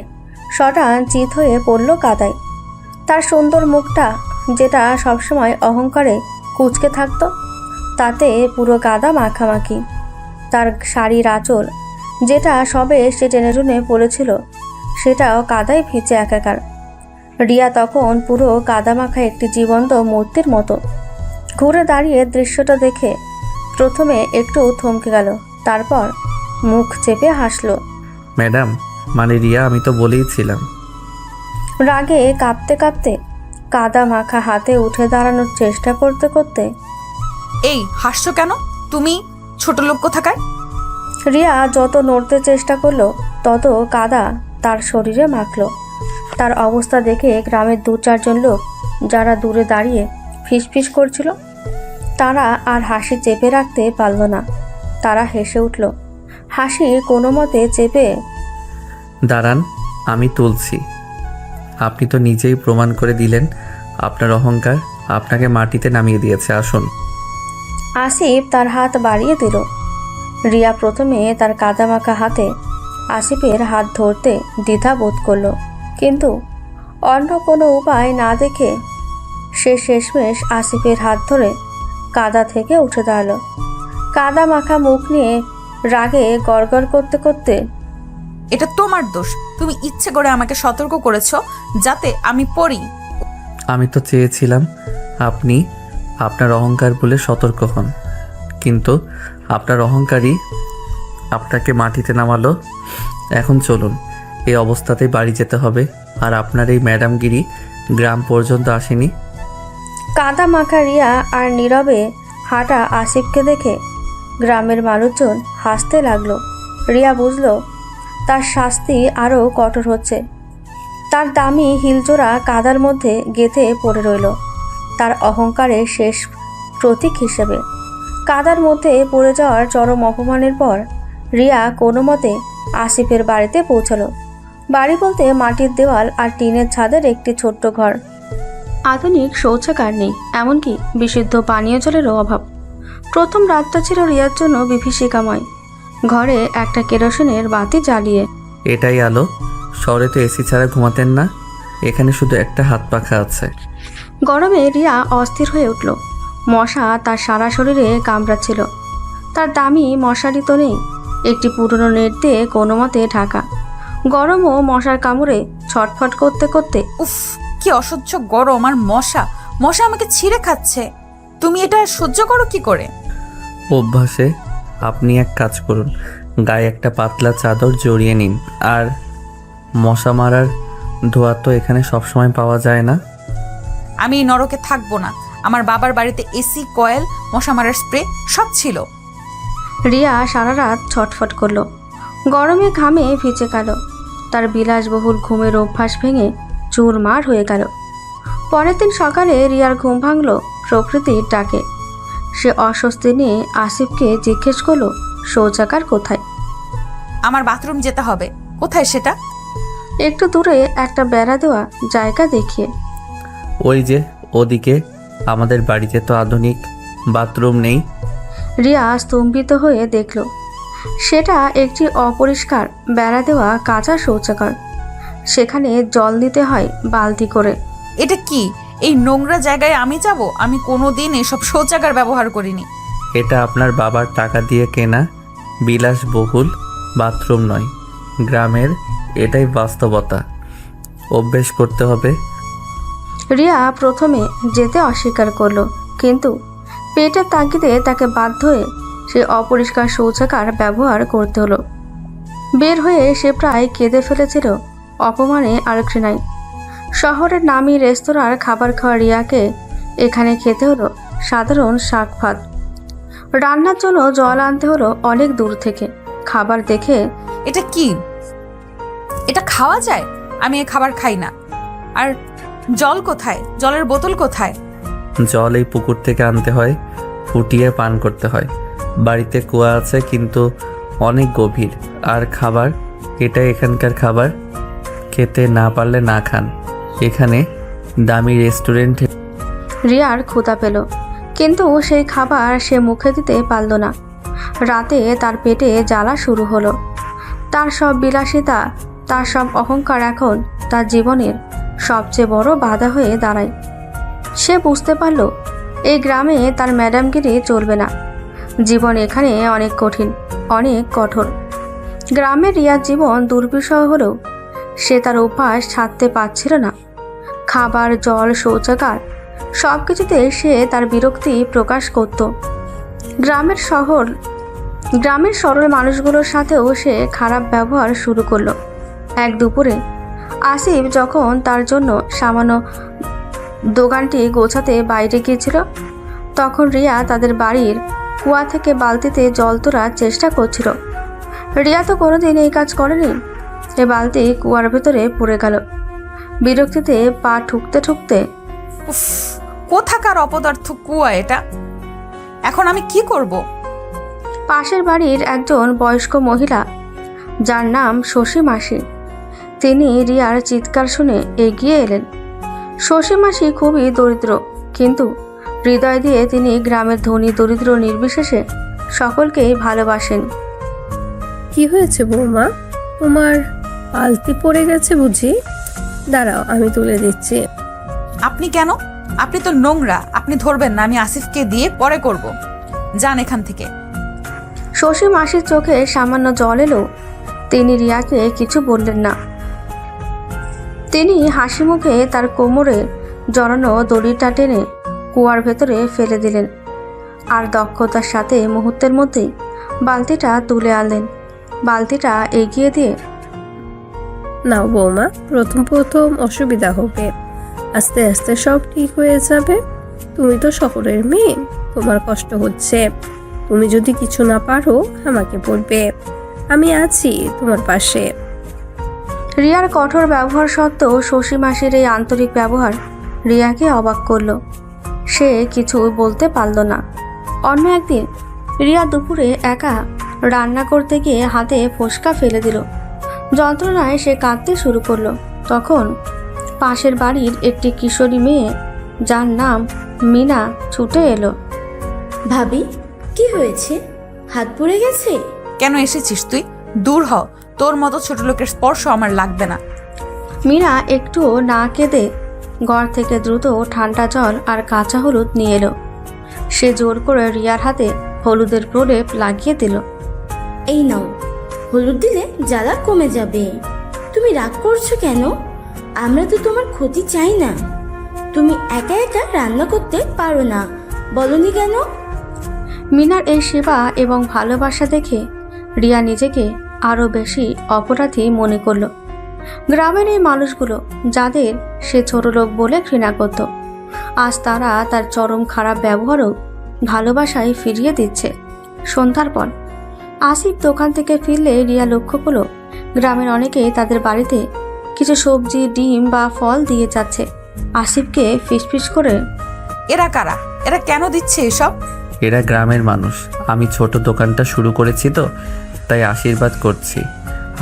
শটান চিত হয়ে পড়ল কাদায়। তার সুন্দর মুখটা, যেটা সবসময় অহংকারে কুঁচকে থাকতো, তাতে পুরো কাদা মাখামাখি। তার শাড়ির আঁচল, যেটা সবে সে টেনে টুনে পড়েছিল, সেটাও কাদায় ভিজে একাকার। রিয়া তখন পুরো কাদামাখা একটি জীবন্ত মূর্তির মতো। ঘুরে দাঁড়িয়ে দৃশ্যটা দেখে প্রথমে একটু থমকে গেল, তারপর মুখ চেপে হাসল। ম্যাডাম, মানে রিয়া, আমি তো বলেইছিলাম। রাগে কাঁপতে কাঁপতে কাদা মাখা হাতে উঠে দাঁড়ানোর চেষ্টা করতে করতে, এই হাসছো কেন তুমি, ছোট লোক কোথাকার? রিয়া যত নড়তে চেষ্টা করলো তত কাদা তার শরীরে মাখল। তার অবস্থা দেখে গ্রামের 2-4 জন লোক, যারা দূরে দাঁড়িয়ে ফিসফিস করছিল, তারা আর হাসি চেপে রাখতে পারল না। তারা হেসে উঠল। হাসি কোনো মতে চেপে, দাঁড়ান, আমি তুলছি। আপনি তো নিজেই প্রমাণ করে দিলেন আপনার অহংকার আপনাকে মাটিতে নামিয়ে দিয়েছে। আসুন। আসিফ তার হাত বাড়িয়ে দিল। রিয়া প্রথমে তার কাদামাখা হাতে আসিফের হাত ধরতে দ্বিধা বোধ করল, কিন্তু অন্য কোনো উপায় না দেখে সে শেষমেশ আসিফের হাত ধরে কাদা থেকে উঠে দাঁড়ালো। কাদা মাখা মুখ নিয়ে রাগে গড়গড় করতে করতে, এটা তোমার দোষ। তুমি ইচ্ছে করে আমাকে সতর্ক করেছো যাতে আমি পড়ি। আমি তো চেয়েছিলাম আপনি আপনার অহংকার বলে সতর্ক হন, কিন্তু আপনার অহংকারই আপনাকে মাটিতে নামালো। এখন চলুন, এই অবস্থাতেই বাড়ি যেতে হবে। আর আপনার এই ম্যাডামগিরি গ্রাম পর্যন্ত আসেনি। কাদা মাখা রিয়া আর নীরবে হাঁটা আসিফকে দেখে গ্রামের মানুষজন হাসতে লাগলো। রিয়া বুঝলো তার শাস্তি আরও কঠোর হচ্ছে। তার দামি হিলজোড়া কাদার মধ্যে গেঁথে পড়ে রইল, তার অহংকারের শেষ প্রতীক হিসেবে। কাদার মধ্যে পড়ে যাওয়ার চরম অপমানের পর রিয়া কোনো মতে আসিফের বাড়িতে পৌঁছালো। বাড়ি বলতে মাটির দেওয়াল আর টিনের ছাদের একটি ছোট্ট ঘর। আধুনিক শৌচাগার নেই, এমনকি বিশুদ্ধ পানীয় জলেরও অভাব। প্রথম রাতটা ছিল রিয়ার জন্য বিভীষিকাময়। ঘরে একটা কেরোসিনের বাতি জ্বালিয়ে। এটাই আলো? শহরে তো এসি ছাড়া ঘুমাতেন না, এখানে শুধু একটা হাত পাখা আছে। গরমে রিয়া অস্থির হয়ে উঠল। মশা তার সারা শরীরে কামড়াচ্ছিল। তার দামি মশারি তো নেই, একটি পুরনো নেট দিয়ে কোনো মতে ঢাকা। গরম ও মশার কামড়ে ছটফট করতে করতে, উফ, কি অসহ্য গরম আর মশা। মশা আমাকে ছিঁড়ে খাচ্ছে। তুমি এটা সহ্য করো কি করে? অভ্যাসে। আপনি এক কাজ করুন, গায়ে একটা পাতলা চাদর জড়িয়ে নিন। আর মশা মারার ধোঁয়া তো এখানে সবসময় পাওয়া যায় না। আমি এই নরকে থাকবো না। আমার বাবার বাড়িতে এসি, কয়েল, মশা মারার স্প্রে সব ছিল। রিয়া সারা রাত ছটফট করলো। গরমে ঘামে ভিজে গেল। তার বিলাসবহুল ঘুমের অভ্যাস ভেঙে চুরমার হয়ে গেল। পরের দিন সকালে রিয়ার ঘুম ভাঙল প্রকৃতির ডাকে। সে অস্বস্তি নিয়ে আসিফকে জিজ্ঞেস করলো শৌচাগার কোথায়। আমার বাথরুম যেতে হবে। কোথায় সেটা? একটু দূরে একটা বেড়া দেওয়া জায়গা দেখিয়ে। ওই যে ওদিকে। আমাদের বাড়িতে তো আধুনিক বাথরুম নেই। রিয়া স্তম্ভিত হয়ে দেখল সেটা একটি অপরিষ্কার বেড়া দেওয়া কাঁচা শৌচাগার। সেখানে জল নিতে হয় বালতি করে। এটা কি? এই নোংরা জায়গায় আমি যাব? আমি কোনোদিন এসব শৌচাগার ব্যবহার করিনি। এটা আপনার বাবার টাকা দিয়ে কেনা বিলাসবহুল বাথরুম নয়, গ্রামের এটাই বাস্তবতা। অভ্যেস করতে হবে। রিয়া প্রথমে যেতে অস্বীকার করলো, কিন্তু পেটের তাগিদে তাকে বাধ্য হয়ে সে অপরিষ্কার শৌচাগার ব্যবহার করতে হলো। বের হয়ে সে প্রায় কেঁদে ফেলেছিল অপমানে আর ঘৃণায়। শহরের নামি রেস্তোরাঁর খাবার খাওয়া রিয়াকে এখানে খেতে হলো সাধারণ শাক ভাত। রান্নার জন্য জল আনতে হলো অনেক দূর থেকে। খাবার দেখে, এটা কি? এটা খাওয়া যায়? আমি এ খাবার খাই না। আর জল কোথায়? জলের বোতল কোথায়? জল এই পুকুর থেকে আনতে হয়, ফুটিয়ে পান করতে হয়। বাড়িতে কুয়া আছে, কিন্তু অনেক গভীর। আর খাবার, এটা এখানকার খাবার। খেতে না পারলে না খান। এখানে দামি রেস্টুরেন্টে। রিয়ার ক্ষুধা পেল, কিন্তু সেই খাবার সে মুখে দিতে পারল না। রাতে তার পেটে জ্বালা শুরু হলো। তার সব বিলাসিতা, তার সব অহংকার এখন তার জীবনের সবচেয়ে বড় বাধা হয়ে দাঁড়ায়। সে বুঝতে পারল এই গ্রামে তার ম্যাডামগিরি চলবে না। জীবন এখানে অনেক কঠিন, অনেক কঠোর। গ্রামের রিয়ার জীবন দুর্বিষহ হলেও সে তার অভ্যাস ছাড়তে পারছিল না। খাবার, জল, শৌচাগার সব কিছুতে সে তার বিরক্তি প্রকাশ করত। গ্রামের সরল মানুষগুলোর সাথেও সে খারাপ ব্যবহার শুরু করলো। এক দুপুরে আসিফ যখন তার জন্য সামান্য দোকানটি গোছাতে বাইরে গিয়েছিল, তখন রিয়া তাদের বাড়ির কুয়া থেকে বালতিতে জল তোলার চেষ্টা করছিল। রিয়া তো কোনোদিন এই কাজ করেনি। এ বালতি কুয়ার ভেতরে পড়ে গেল। বিরক্তিতে পা ঠুকতে ঠুকতে, উফ, কোথাকার অপদার্থ কুয়া এটা! এখন আমি কি করব? পাশের বাড়ির একজন বয়স্ক মহিলা, যার নাম শশী মাসি, তিনি রিয়ার চিৎকার শুনে এগিয়ে এলেন। শশী মাসি খুবই দরিদ্র, কিন্তু হৃদয় দিয়ে তিনি গ্রামের ধনী দরিদ্র নির্বিশেষে সকলকেই ভালোবাসেন। কি হয়েছে বৌমা, তোমার আলতি পড়ে গেছে বুঝি? দাঁড়াও, আমি তুলে দিচ্ছি। আপনি কেন? আপনি তো নোংরা, আপনি ধরবেন না, আমি আসিফকে দিয়ে পরে করব। যান এখান থেকে। শশী মাসির চোখে সামান্য জল এলো, তিনি রিয়াকে কিছু বললেন না। তিনি হাসি মুখে তার কোমরে জড়ানো দড়িটা টেনে কুয়ার ভেতরে ফেলে দিলেন আর দক্ষতার সাথে মুহূর্তের মধ্যেই বালতিটা তুলে আনলেন। বালতিটা এগিয়ে দিয়ে, নাও বৌমা, প্রথম প্রথম অসুবিধা হবে, আস্তে আস্তে সব ঠিক হয়ে যাবে। তুমি তো শহরের মেয়ে, তোমার কষ্ট হচ্ছে। তুমি যদি কিছু না পারো আমাকে বলবে, আমি আছি তোমার পাশে। রিয়ার কঠোর ব্যবহার সত্ত্বেও শশী মাসির এই আন্তরিক ব্যবহার রিয়াকে অবাক করলো। সে কিছু বলতে পারল না। অন্য একদিন রিয়া দুপুরে একা রান্না করতে গিয়ে হাতে ফোসকা ফেলে দিল। যন্ত্রণায় সে কাঁদতে শুরু করলো। তখন পাশের বাড়ির একটি কিশোরী মেয়ে, যার নাম মিনা, ছুটে এলো। ভাবি, কি হয়েছে? হাত পুড়ে গেছে? কেন এসেছিস তুই? দূর হ, তোর মতো ছোট লোকের স্পর্শ আমার লাগবে না। মিনা একটুও না কেঁদে ঘর থেকে দ্রুত ঠান্ডা জল আর কাঁচা হলুদ নিয়ে এলো। সে জোর করে রিয়ার হাতে হলুদের প্রলেপ লাগিয়ে দিল। এই নাও, হলুদ দিলে জ্বালা কমে যাবে। তুমি রাগ করছো কেন? আমরা তো তোমার ক্ষতি চাই না। তুমি একা একা রান্না করতে পারো না, বলনি কেন? মিনার এই সেবা এবং ভালোবাসা দেখে রিয়া নিজেকে আরও বেশি অপরাধী মনে করল। গ্রামের এই মানুষগুলো, যাদের সে ছোট লোক বলে ঘৃণা করত, আজ তারা তার চরম খারাপ ব্যবহারও ভালোবাসায় ফিরিয়ে দিচ্ছে। সন্ধ্যার পর আসিফ দোকান থেকে ফিরলে রিয়া লক্ষ্য করল গ্রামের অনেকেই তাদের বাড়িতে কিছু সবজি, ডিম বা ফল দিয়ে যাচ্ছে। আসিফকে ফিসফিস করে, এরা কারা? এরা কেন দিচ্ছে এসব? এরা গ্রামের মানুষ। আমি ছোট দোকানটা শুরু করেছি তো, তাই আশীর্বাদ করছি।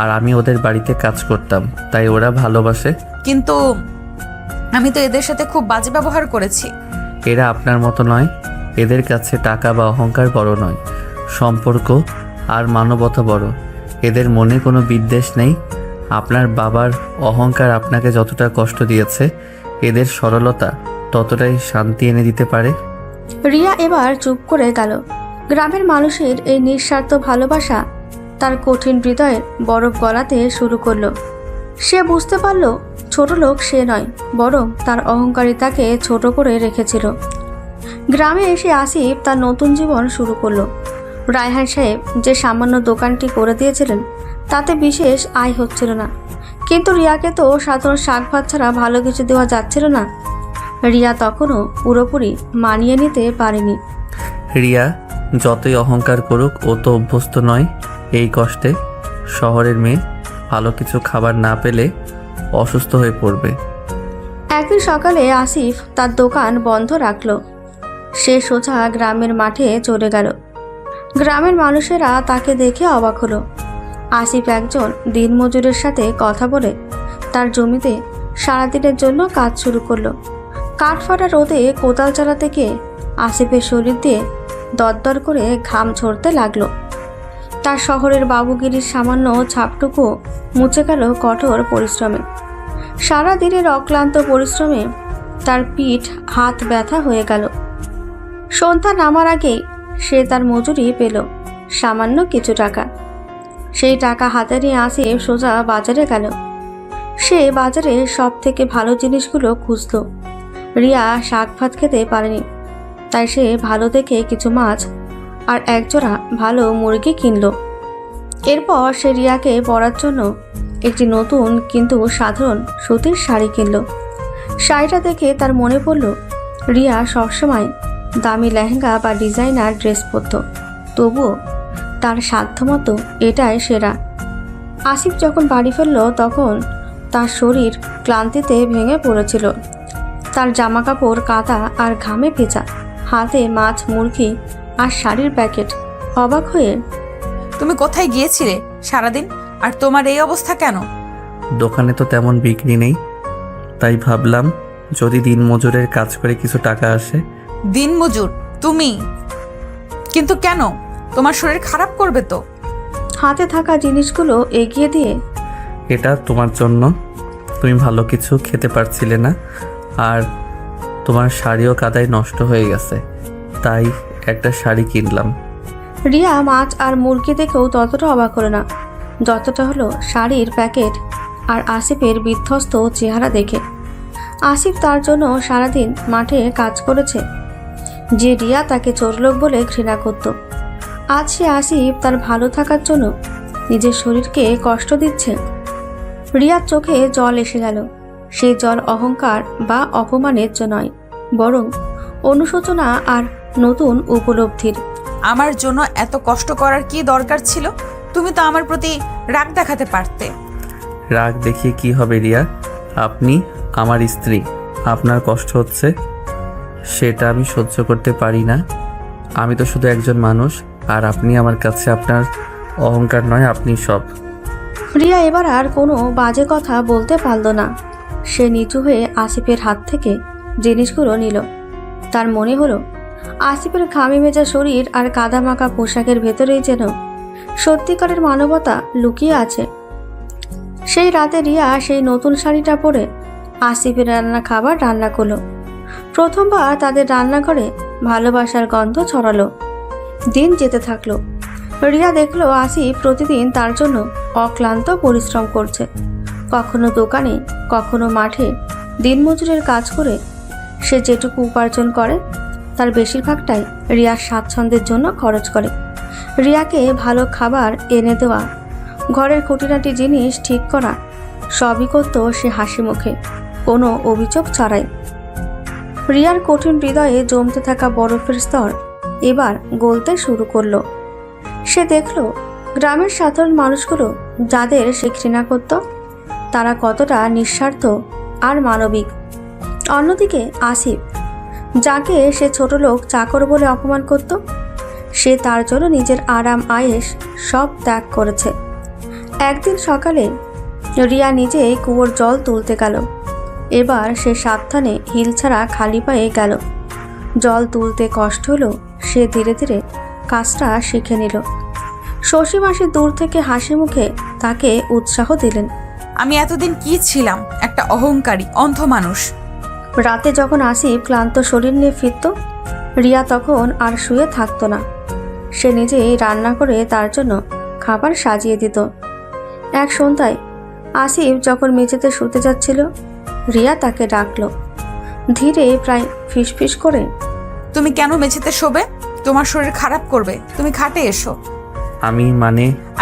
আর আমি ওদের বাড়িতে কাজ করতাম, তাই ওরা ভালোবাসে। কিন্তু আমি তো এদের সাথে খুব বাজে ব্যবহার করেছি। এরা আপনার মতো নয়। এদের কাছে টাকা বা অহংকার বড় নয়, সম্পর্ক আর মানবতা বড়। এদের মনে কোনো বিদ্বেষ নেই। আপনার বাবার অহংকার আপনাকে যতটা কষ্ট দিয়েছে, এদের সরলতা ততটাই শান্তি এনে দিতে পারে। রিয়া এবার চুপ করে গেল। গ্রামের মানুষের এই নিঃস্বার্থ ভালোবাসা তার কঠিন হৃদয়ের বরফ গলাতে শুরু করলো। সে বুঝতে পারল ছোট লোক সে নয়, বরং তার অহংকারিতাকে ছোট করে রেখেছিল। গ্রামে এসে আসিফ তার নতুন জীবন শুরু করলো। রায়হান সাহেব যে সামান্য দোকানটি করে দিয়েছিলেন, তাতে বিশেষ আয় হচ্ছিল না। কিন্তু রিয়াকে তো সাধারণ শাক ভাত ছাড়া ভালো কিছু দেওয়া যাচ্ছিল না। রিয়া তখনও পুরোপুরি মানিয়ে নিতে পারেনি। রিয়া যতই অহংকার করুক, ও তো অভ্যস্ত নয় এই কষ্টে। শহরের মেয়ে ভালো কিছু খাবার না পেলে অসুস্থ হয়ে পড়বে। একদিন সকালে আসিফ তার দোকান বন্ধ রাখল। সে সোজা গ্রামের মাঠে চলে গেল। গ্রামের মানুষেরা তাকে দেখে অবাক হলো। আসিফ একজন দিনমজুরের সাথে কথা বলে তার জমিতে সারাদিনের জন্য কাজ শুরু করলো। কাঠফাটা রোদে কোদাল চালাতে গিয়ে আসিফের শরীর দিয়ে দরদর করে ঘাম ঝরতে লাগলো। তার শহরের বাবুগিরির সামান্য ছাপটুকু মুছে গেল কঠোর পরিশ্রমে। সারাদিনের অক্লান্ত পরিশ্রমে তার পিঠ হাত ব্যথা হয়ে গেল। সন্ধ্যা নামার আগেই সে তার মজুরি পেল, সামান্য কিছু টাকা। সেই টাকা হাতে নিয়ে আসিফ সোজা বাজারে গেল। সে বাজারে সব থেকে ভালো জিনিসগুলো খুঁজল। রিয়া শাক ভাত খেতে পারেনি, তাই সে ভালো দেখে কিছু মাছ আর একজোড়া ভালো মুরগি কিনল। এরপর সে রিয়াকে পরার জন্য একটি নতুন কিন্তু সাধারণ সুতির শাড়ি কিনল। শাড়িটা দেখে তার মনে পড়ল রিয়া সবসময় দামি লেহেঙ্গা বা ডিজাইনার ড্রেস পরত, তবুও তার সাধ্যমতো এটাই সেরা। আসিফ যখন বাড়ি ফিরল তখন তার শরীর ক্লান্তিতে ভেঙে পড়েছিল। তার জামাকাপড় কাদা আর ঘামে ভেজা, হাতে মাছ, মুরগি আর শাড়ির প্যাকেট। অবাক হয়ে, তুমি কোথায় গিয়েছিলে সারাদিন, আর তোমার এই অবস্থা কেন? দোকানে তো তেমন বিক্রি নেই, তাই ভাবলাম যদি দিন মজুরের কাজ করে কিছু টাকা আসে দিনমজুর তুমি? কিন্তু কেন? তোমার শরীর খারাপ করবে তো। হাতে থাকা জিনিসগুলো এগিয়ে দিয়ে এটা তোমার জন্য। তুমি ভালো কিছু খেতে পারছিলে না, আর তোমার শাড়িও কাদায় নষ্ট হয়ে গেছে, তাই একটা শাড়ি কিনলাম। রিয়া মাছ আর মুরগি দেখেও ততটা অবাক হলো না যতটা হলো শাড়ির প্যাকেট আর আসিফের বিধ্বস্ত চেহারা দেখে। আসিফ তার জন্য সারাদিন মাঠে কাজ করেছে, যে রিয়া তাকে চোরলোক বলে ঘৃণা করত। আজ সে আসিফ তার ভালো থাকার জন্য নিজের শরীরকে কষ্ট দিচ্ছে। রিয়ার চোখে জল এসে গেল। সেই জল অহংকার বা অপমানের জন্য নয়, বরং অনুশোচনা আর নতুন উপলব্ধির। আমার জন্য এত কষ্ট করার কি দরকার ছিল? তুমি তো আমার প্রতি রাগ দেখাতে পারতে। রাগ দেখিয়ে কি হবে রিয়া? আপনি আমার স্ত্রী, আপনার কষ্ট হচ্ছে সেটা আমি সহ্য করতে পারি না। আমি তো শুধু একজন মানুষ, আর আপনি আমার কাছে আপনার অহংকার নয়, আপনি সব। রিয়া এবার আর কোনো বাজে কথা বলতে পারল না। সে নিচু হয়ে আসিফের হাত থেকে জিনিসগুলো নিল। তার মনে হলো আসিফের ঘামে ভেজা শরীর আর কাদামাখা পোশাকের ভেতরেই যেন সত্যিকারের মানবতা লুকিয়ে আছে। সেই রাতে রিয়া সেই নতুন শাড়িটা পরে আসিফের রান্না খাবার রান্না করলো। প্রথমবার তাদের রান্নাঘরে ভালোবাসার গন্ধ ছড়ালো। দিন যেতে থাকলো। রিয়া দেখলো আসিফ প্রতিদিন তার জন্য অক্লান্ত পরিশ্রম করছে, কখনো দোকানে কখনো মাঠে দিনমজুরের কাজ করে। সে যেটুকু উপার্জন করে তার বেশিরভাগটাই রিয়ার স্বাচ্ছন্দ্যের জন্য খরচ করে। রিয়াকে ভালো খাবার এনে দেওয়া, ঘরের খুঁটিনাটি জিনিস ঠিক করা, সবই করত সে হাসি মুখে, কোনো অভিযোগ ছাড়াই। রিয়ার কঠিন হৃদয়ে জমতে থাকা বরফের স্তর এবার গলতে শুরু করলো। সে দেখল গ্রামের সাধারণ মানুষগুলো যাদের সে ঘৃণা করত, তারা কতটা নিঃস্বার্থ আর মানবিক। অন্যদিকে আসিফ, যাকে সে ছোট লোক চাকর বলে অপমান করত, সে তার জন্য নিজের আরাম আয়েশ সব ত্যাগ করেছে। একদিন সকালে রিয়া নিজেই কুয়োর জল তুলতে গেল। এবার সে সাবধানে হিল ছাড়া খালি পায়ে গেল। জল তুলতে কষ্ট হলো, সে ধীরে ধীরে কাজটা শিখে নিল। শশী মাসি দূর থেকে হাসি মুখে তাকে উৎসাহ দিলেন। আমি এতদিন কি ছিলাম? একটা অহংকারী অন্ধ মানুষ। রাতে যখন আসিফ ক্লান্ত শরীর নিয়ে ফিরত, রিয়া তখন আর শুয়ে থাকতো না। সে নিজেই রান্না করে তার জন্য খাবার সাজিয়ে দিত। এক সন্ধ্যায় আসিফ যখন মেঝেতে শুতে যাচ্ছিল, রিয়া তাকে ডাকলো ধীরে, প্রায় ফিসফিস করে। তুমি কেন মেঝেতে শোবে? তোমার শরীর খারাপ করবে, তুমি খাটে এসো।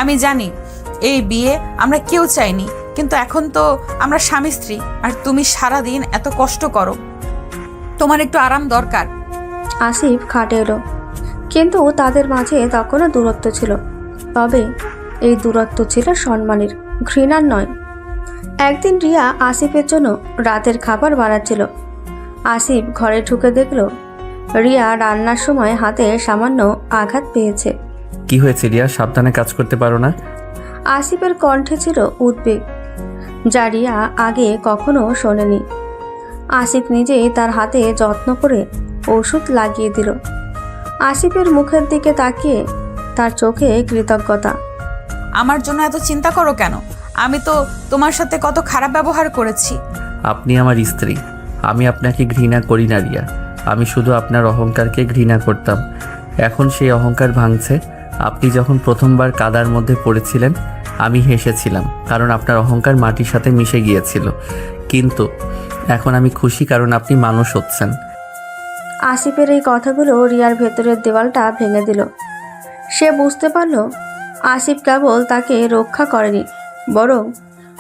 আমি জানি এই বিয়ে আমরা কেউ চাইনি, কিন্তু এখন তো আমরা স্বামী স্ত্রী, আর তুমি সারাদিন এত কষ্ট করো, তোমার একটু আরাম দরকার। আসিফ খাটে এলো, কিন্তু তাদের মাঝে তখনও দূরত্ব ছিল। তবে এই দূরত্ব ছিল সম্মানের, ঘৃণার নয়। একদিন রিয়া আসিফের জন্য রাতের খাবার বানাচ্ছিল। আসিফ ঘরে ঢুকে দেখল রিয়া রান্নার সময় হাতে সামান্য আঘাত পেয়েছে। কি হয়েছে রিয়া? সাবধানে কাজ করতে পারো না? আসিফের কণ্ঠে ছিল উদ্বেগ, যা রিয়া আগে কখনো শোনেনি। আসিফ নিজেই তার হাতে যত্ন করে ওষুধ লাগিয়ে দিল। আসিফের মুখের দিকে তাকিয়ে তার চোখে কৃতজ্ঞতা। আমার জন্য এত চিন্তা করো কেন? আমি তো তোমার সাথে কত খারাপ ব্যবহার করেছি। আপনি আমার স্ত্রী, আমি আপনাকে ঘৃণা করি না রিয়া। আমি শুধু আপনার অহংকারকে ঘৃণা করতাম। এখন সেই অহংকার ভাঙছে। আপনি যখন প্রথমবার কাদার মধ্যে পড়েছিলেন, আমি হেসেছিলাম, কারণ আপনার অহংকার মাটির সাথে মিশে গিয়েছিল। কিন্তু এখন আমি খুশি, কারণ আপনি মানুষ হচ্ছেন। আসিফের এই কথাগুলো রিয়ার ভেতরের দেওয়ালটা ভেঙে দিল। সে বুঝতে পারল আসিফ কেবল তাকে রক্ষা করেনি, বরং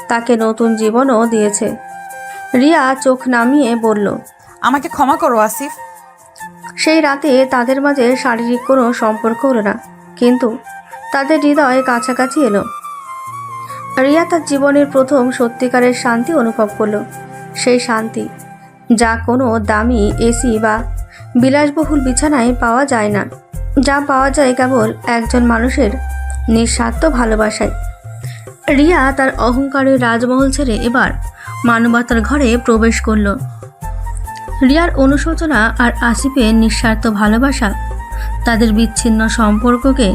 তাকে নতুন জীবনও দিয়েছে। রিয়া চোখ নামিয়ে বলল, আমাকে ক্ষমা করো আসিফ। সেই রাতে তাদের মাঝে শারীরিক কোনো সম্পর্ক হলো না, কিন্তু তাদের হৃদয় কাছাকাছি এলো। রিয়া তার জীবনের প্রথম সত্যিকারের শান্তি অনুভব করলো। সেই শান্তি যা কোনো দামি এসি বা বিলাসবহুল বিছানায় পাওয়া যায় না, যা পাওয়া যায় কেবল একজন মানুষের নিঃস্বার্থ ভালোবাসায়। রিয়া তার অহংকারের রাজমহল ছেড়ে এবার মানবতার ঘরে প্রবেশ করল। রিয়ার অনুশোচনা আর আসিফের নিঃস্বার্থ ভালোবাসা তাদের বিচ্ছিন্ন সম্পর্ককে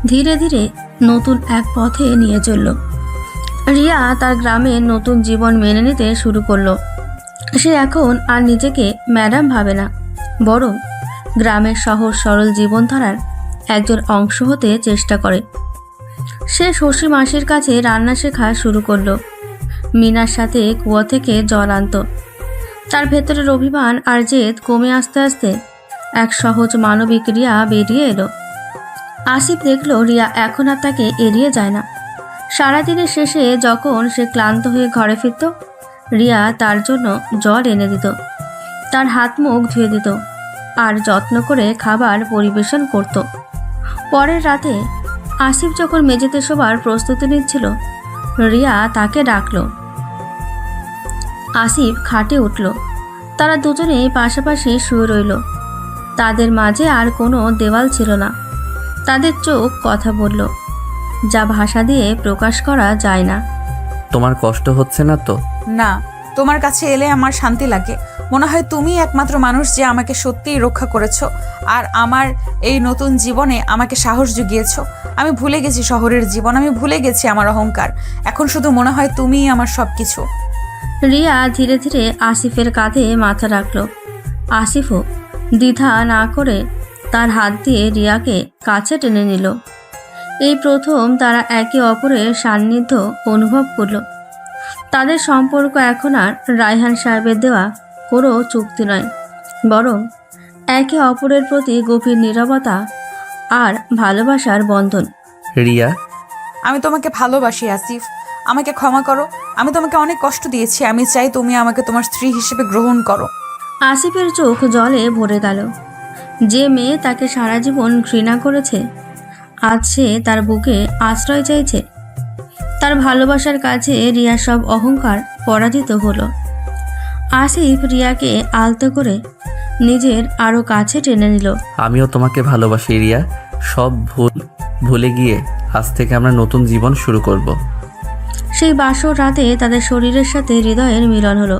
ধীরে ধীরে নতুন এক পথে নিয়ে চলল। রিয়া তার গ্রামে নতুন জীবন মেনে নিতে শুরু করলো। সে এখন আর নিজেকে ম্যাডাম ভাবে না, বরং গ্রামের সহজ সরল জীবনধারার একজন অংশ হতে চেষ্টা করে। সে শশী মাসির কাছে রান্না শেখা শুরু করলো। মিনার সাথে কুয়া থেকে জল আনত। তার ভেতরের অভিমান আর জেদ কমে আস্তে আস্তে এক সহজ মানবিক রিয়া বেরিয়ে এলো। আসিফ দেখলো রিয়া এখন আর তাকে এড়িয়ে যায় না। সারাদিনের শেষে যখন সে ক্লান্ত হয়ে ঘরে ফিরত, রিয়া তার জন্য জল এনে দিত, তার হাত মুখ ধুয়ে দিত আর যত্ন করে খাবার পরিবেশন করত। পরের রাতে আসিফ যখন মেঝেতে শোবার প্রস্তুতি নিচ্ছিল, রিয়া তাকে ডাকলো। আসিফ খাটে উঠল। তারা দুজনেই পাশাপাশি শুয়ে রইল। তাদের মাঝে আর কোনো দেওয়াল ছিল না। তাদের চোখ কথা বলল, যা ভাষা দিয়ে প্রকাশ করা যায় না। তোমার কষ্ট হচ্ছে না তো? না, তোমার কাছে এলে আমার শান্তি লাগে। মনে হয় তুমি একমাত্র মানুষ যে আমাকে সত্যিই রক্ষা করেছো আর আমার এই নতুন জীবনে আমাকে সাহস জুগিয়েছো। আমি ভুলে গেছি শহরের জীবন, আমি ভুলে গেছি আমার অহংকার। এখন শুধু মনে হয় তুমিই আমার সব কিছু। রিয়া ধীরে ধীরে আসিফের কাঁধে মাথা রাখল। আসিফও দ্বিধা না করে তার হাত দিয়ে রিয়াকে কাছে টেনে নিল। এই প্রথম তারা একে অপরের সান্নিধ্য অনুভব করল। তাদের সম্পর্ক এখন আর রায়হান সাহেবের দেওয়া কোনো চুক্তি নয়, বরং একে অপরের প্রতি গভীর নীরবতা আর ভালোবাসার বন্ধন। রিয়া, আমি তোমাকে ভালোবাসি আসিফ, আমাকে ক্ষমা করো। আমি তোমাকে অনেক কষ্ট দিয়েছি। আমি চাই তুমি আমাকে তোমার স্ত্রী হিসেবে গ্রহণ করো। আসিফের চোখ জলে ভরে গেল। যে মেয়ে তাকে সারা জীবন ঘৃণা করেছে, আজ সে তার বুকে আশ্রয় চাইছে। তার ভালোবাসার কাছে রিয়ার সব অহংকার পরাজিত হলো। আসিফ রিয়াকে আলতো করে নিজের আরও কাছে টেনে নিল। আমিও তোমাকে ভালোবাসি রিয়া। সব ভুলে গিয়ে আজ থেকে আমরা নতুন জীবন শুরু করব। সেই বাসর রাতে তাদের শরীরের সাথে হৃদয়ের মিলন হলো।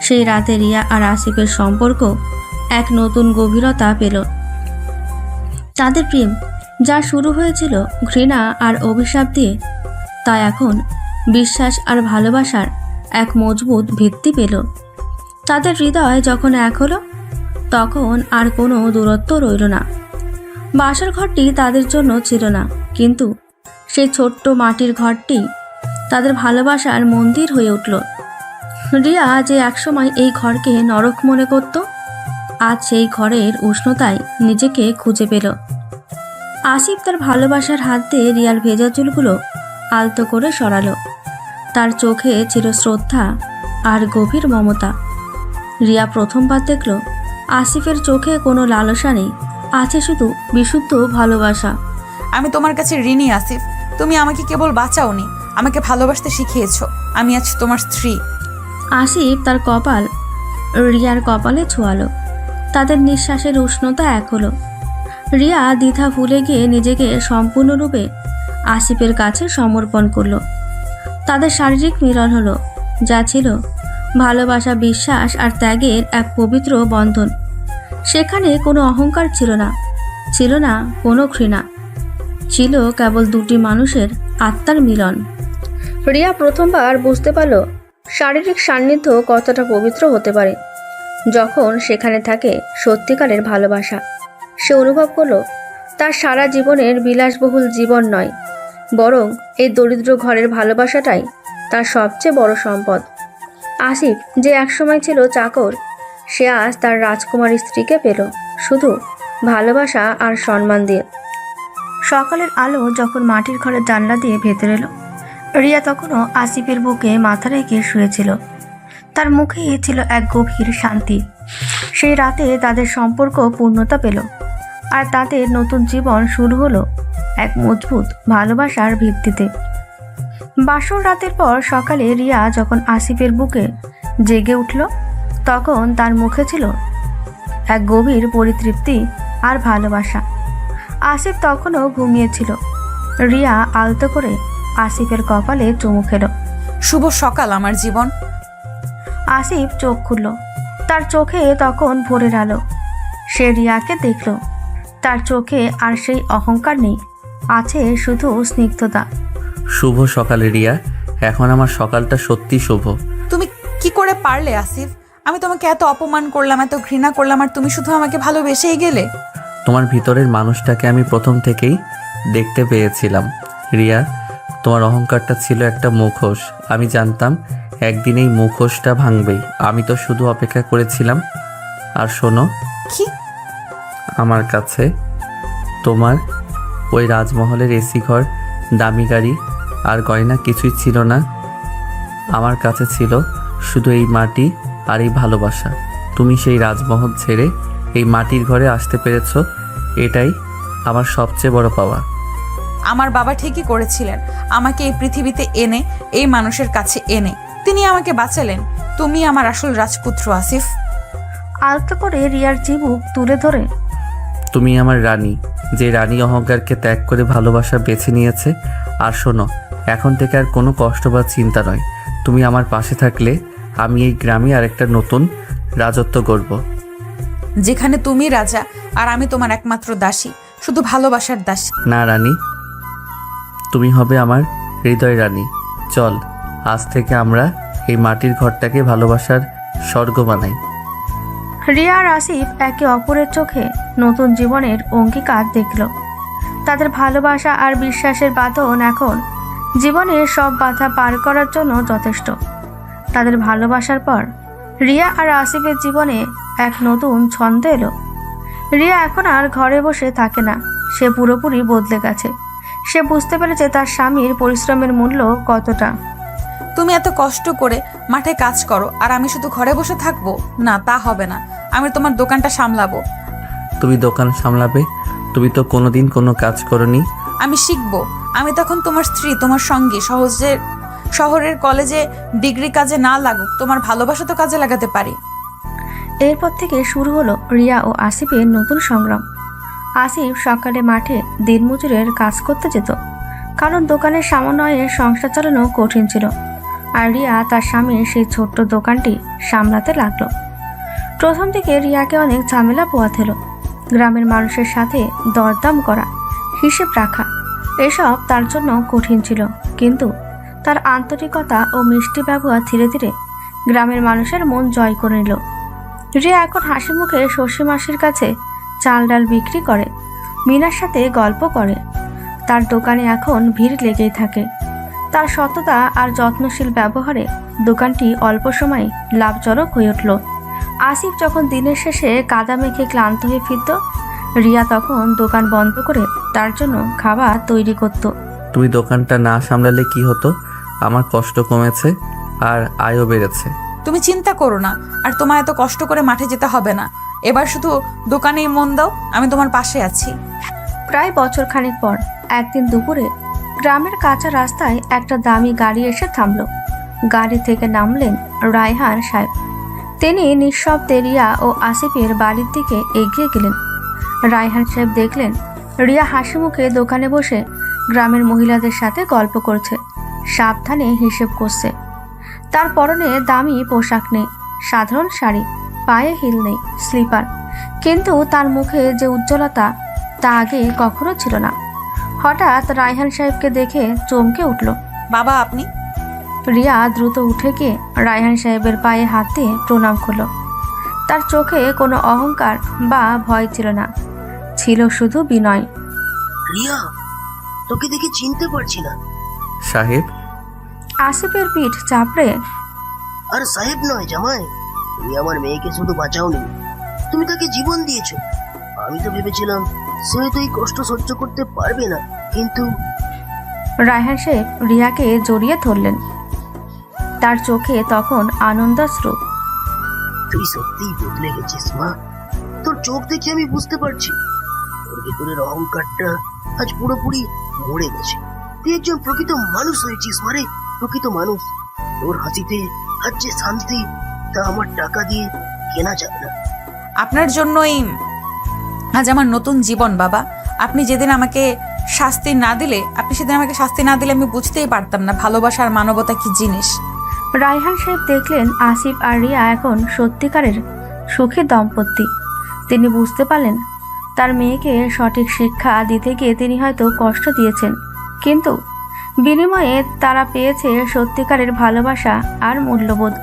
সেই রাতে রিয়া আর আসিফের সম্পর্ক এক নতুন গভীরতা পেল। তাদের প্রেম যা শুরু হয়েছিল ঘৃণা আর অভিশাপ দিয়ে, তা এখন বিশ্বাস আর ভালোবাসার এক মজবুত ভিত্তি পেল। তাদের হৃদয় যখন এক হলো, তখন আর কোনো দূরত্ব রইল না। বাসর ঘরটি তাদের জন্য ছিল না, কিন্তু সেই ছোট্ট মাটির ঘরটি তাদের ভালোবাসার মন্দির হয়ে উঠল। রিয়া যে একসময় এই ঘরকে নরক মনে করত, আজ সেই ঘরের উষ্ণতায় নিজেকে খুঁজে পেল। আসিফ তার ভালোবাসার হাত দিয়ে রিয়ার ভেজা চুলগুলো আলতো করে সরালো। তার চোখে ছিল শ্রদ্ধা আর গভীর মমতা। রিয়া প্রথমবার দেখল আসিফের চোখে কোনো লালসা নেই, আছে শুধু বিশুদ্ধ ভালোবাসা। আমি তোমার কাছে ঋণী আসিফ। তুমি আমাকে কেবল বাঁচাওনি, আমাকে ভালোবাসতে শিখিয়েছো। আমি আজ তোমার স্ত্রী। আসিফ তার কপাল রিয়ার কপালে ছোঁয়ালো। তাদের নিঃশ্বাসের উষ্ণতা এক হলো। রিয়া দ্বিধা ভুলে গিয়ে নিজেকে সম্পূর্ণরূপে আসিফের কাছে সমর্পণ করলো। তাদের শারীরিক মিলন হলো, যা ছিল ভালোবাসা, বিশ্বাস আর ত্যাগের এক পবিত্র বন্ধন। সেখানে কোনো অহংকার ছিল না, ছিল না কোনো ঘৃণা, ছিল কেবল দুটি মানুষের আত্মার মিলন। রিয়া প্রথমবার বুঝতে পারল শারীরিক সান্নিধ্য কতটা পবিত্র হতে পারে যখন সেখানে থাকে সত্যিকারের ভালোবাসা। সে অনুভব করলো তার সারা জীবনের বিলাসবহুল জীবন নয়, বরং এই দরিদ্র ঘরের ভালোবাসাটাই তার সবচেয়ে বড় সম্পদ। আসিফ যে একসময় ছিল চাকর, সে আজ তার রাজকুমারী স্ত্রীকে পেল শুধু ভালোবাসা আর সম্মান দিয়ে। সকালের আলো যখন মাটির ঘরের জানলা দিয়ে ভেতরে এলো, রিয়া তখনও আসিফের বুকে মাথা রেখে শুয়েছিল। তার মুখে ছিল এক গভীর শান্তি। সেই রাতে তাদের সম্পর্ক পূর্ণতা পেল, আর তাদের নতুন জীবন শুরু হলো এক মজবুত ভালোবাসার ভিত্তিতে। বাসর রাতের পর সকালে রিয়া যখন আসিফের বুকে জেগে উঠল, তখন তার মুখে ছিল এক গভীর পরিতৃপ্তি আর ভালোবাসা। আসিফ তখনও ঘুমিয়েছিল। রিয়া আলতো করে আসিফের কপালে চুমু খেল। শুভ সকাল আমার জীবন। আসিফ চোখ খুলল। তার চোখে তখন ভোরের আলো। সে রিয়াকে দেখল। তার চোখে আর সেই অহংকার নেই, আছে শুধু স্নিগ্ধতা। শুভ সকালে রিয়া, এখন আমার সকালটা সত্যি শুভ। তুমি কি করে পারলে আসিফ? আমি তোমাকে এত অপমান করলাম, এত ঘৃণা করলাম, আর তুমি শুধু আমাকে ভালোবেসেই গেলে। তোমার ভিতরের মানুষটাকে আমি প্রথম থেকেই দেখতে পেয়েছিলাম রিয়া। তোমার অহংকারটা ছিল একটা মুখোশ। আমি জানতাম একদিন এই মুখোশটা ভাঙবেই। আমি তো শুধু অপেক্ষা করেছিলাম। আর শোনো, কি? আমার কাছে তোমার ওই রাজমহলের এসি ঘর, দামি গাড়ি আর গয়না কিছুই ছিল না। আমার কাছে ছিল শুধু এই মাটি আর এই ভালোবাসা। তুমি সেই রাজমহল ছেড়ে এই মাটির ঘরে আসতে পেরেছো, এটাই আমার সবচেয়ে বড় পাওয়া। আমার বাবা ঠিকই করেছিলেন আমাকে এই পৃথিবীতে এনে, এই মানুষের কাছে এনে। তিনি আমাকে বাঁচালেন। তুমি আমার আসল রাজপুত্র আসিফ। আলতো করে রিয়ার চিবুক তুলে ধরে, তুমি আমার রানী, যে রানী অহংকারকে ত্যাগ করে ভালোবাসা বেছে নিয়েছে। আর শোনো, এখন থেকে আর কোনো কষ্ট বা চিন্তা নয়। তুমি আমার পাশে থাকলে আমি এই গ্রামে আরেকটা নতুন রাজত্ব গড়ব, যেখানে তুমি রাজা আর আমি তোমার একমাত্র দাসী, শুধু ভালোবাসার দাসী। না রানী, তুমি হবে আমার হৃদয় রানী। চল, আজ থেকে আমরা এই মাটির ঘরটাকে ভালোবাসার স্বর্গ বানাই। রিয়া আর আসিফ একে অপরের চোখে নতুন জীবনের অঙ্গীকার দেখল। তাদের ভালোবাসা আর বিশ্বাসের বাঁধন এখন জীবনের সব বাধা পার করার জন্য যথেষ্ট। তাদের ভালোবাসার পর রিয়া আর আসিফের জীবনে এক নতুন ছন্দ এলো। রিয়া এখন আর ঘরে বসে থাকে না, সে পুরোপুরি বদলে গেছে। সে বুঝতে পেরেছে তার স্বামীর পরিশ্রমের মূল্য কতটা। তুমি এত কষ্ট করে মাঠে কাজ করো আর আমি শুধু ঘরে বসে থাকবো? না, তা হবে না। আমি তোমার দোকানটা সামলাবো। তুমি দোকান সামলাবে? তুমি তো কোনোদিন কোনো কাজ করনি। আমি শিখবো। আমি তখন তোমার স্ত্রী, তোমার সঙ্গী। শহরের কলেজে ডিগ্রি কাজে না লাগুক, তোমার ভালোবাসা তো কাজে লাগাতে পারি। এরপর থেকে শুরু হলো রিয়া ও আসিফের নতুন সংগ্রাম। আসিফ সকালে মাঠে দিনমজুরের কাজ করতে যেত, কারণ দোকানের সামান্য আয়ে সংসার চালানো কঠিন ছিল। আর রিয়া তার স্বামীর সেই ছোট্ট দোকানটি সামলাতে লাগলো। প্রথম দিকে রিয়াকে অনেক ঝামেলা পোয়াতে হলো। গ্রামের মানুষের সাথে দরদাম করা, হিসেব রাখা, এসব তার জন্য কঠিন ছিল। কিন্তু তার আন্তরিকতা ও মিষ্টি ব্যবহার ধীরে ধীরে গ্রামের মানুষের মন জয় করে নিল। রিয়া এখন হাসি মুখে শশী মাসির কাছে চাল ডাল বিক্রি করে, মিনার সাথে গল্প করে। তার দোকানে এখন ভিড় লেগেই থাকে। তার সততা আর যত্নশীল ব্যবহারে দোকানটি অল্প সময় লাভজনক হয়ে উঠল। আসিফ যখন দিনের শেষে কাদা মেখে ক্লান্ত হয়ে ফিরত, রিয়া তখন দোকান বন্ধ করে তার জন্য খাবার তৈরি করত। তুমি দোকানটা না সামলালে কি হতো? আমার কষ্ট কমেছে আর আয়ও বেড়েছে। তুমি চিন্তা করো না, আর তোমার এত কষ্ট করে মাঠে যেতে হবে না। এবার শুধু দোকানেই মন দাও, আমি তোমার পাশে আছি। প্রায় বছর খানেক পর একদিন দুপুরে গ্রামের কাঁচা রাস্তায় একটা দামি গাড়ি এসে থামল। গাড়ি থেকে নামলেন রায়হান সাহেব। তিনি নিঃশব্দে রিয়া ও আসিফের বাড়ির দিকে এগিয়ে গেলেন। রায়হান সাহেব দেখলেন রিয়া হাসি মুখে দোকানে বসে গ্রামের মহিলাদের সাথে গল্প করছে, সাবধানে হিসেব করছে। তার পরনে দামি পোশাক নেই, সাধারণ শাড়ি, পায়ে হিল নেই, স্লিপার। কিন্তু তার মুখে যে উজ্জ্বলতা, তা আগে কখনো ছিল না। হঠাৎ রায়হান সাহেবকে দেখে চমকে উঠল। বাবা, আপনি? রিয়া দ্রুত উঠে গিয়ে রায়হান সাহেবের পায়ে হাত দিয়ে প্রণাম করল। তার চোখে কোনো অহংকার বা ভয় ছিল না, ছিল শুধু বিনয়। রিয়া, তোকে দেখে চিনতে পারছি না। সাহেব? আসিফের পিঠ চাপড়ে, আর সাহেব নয় জামাই, তুমি আমার মেয়েকে শুধু বাঁচাওনি, তুমি তাকে জীবন দিয়েছো। আমি তো ভেবেছিলাম সে তো এই কষ্ট সহ্য করতে পারবে না, কিন্তু রায়হান সাহেব রিয়াকে জড়িয়ে ধরলেন। তার চোখে তখন আনন্দাশ্রু। তুই সত্যিই বদলে গেছিস মা। তোর চোখ দেখে আমি বুঝতে পারছি তোর ভেতরের অহংকারটা আজ পুরোপুরি মরে গেছে। তুই একজন প্রকৃত মানুষ হয়েছিস মারে, প্রকৃত মানুষ। তোর হাসিতে আজ যে শান্তি, তা আমার টাকা দিয়ে কেনা যায় না। আপনার জন্যই আজ আমার নতুন জীবন বাবা। আপনি যেদিন আমাকে শাস্তি না দিলে, আমি বুঝতেই পারতাম না ভালোবাসা আর মানবতা কি জিনিস। রায়হান সাহেব দেখলেন আসিফ আর রিয়া এখন সত্যিকারের সুখী দম্পতি। তিনি বুঝতে পারলেন তার মেয়েকে সঠিক শিক্ষা দিতে গিয়ে তিনি হয়তো কষ্ট দিয়েছেন, কিন্তু বিনিময়ে তারা পেয়েছে সত্যিকারের ভালোবাসা আর মূল্যবোধ।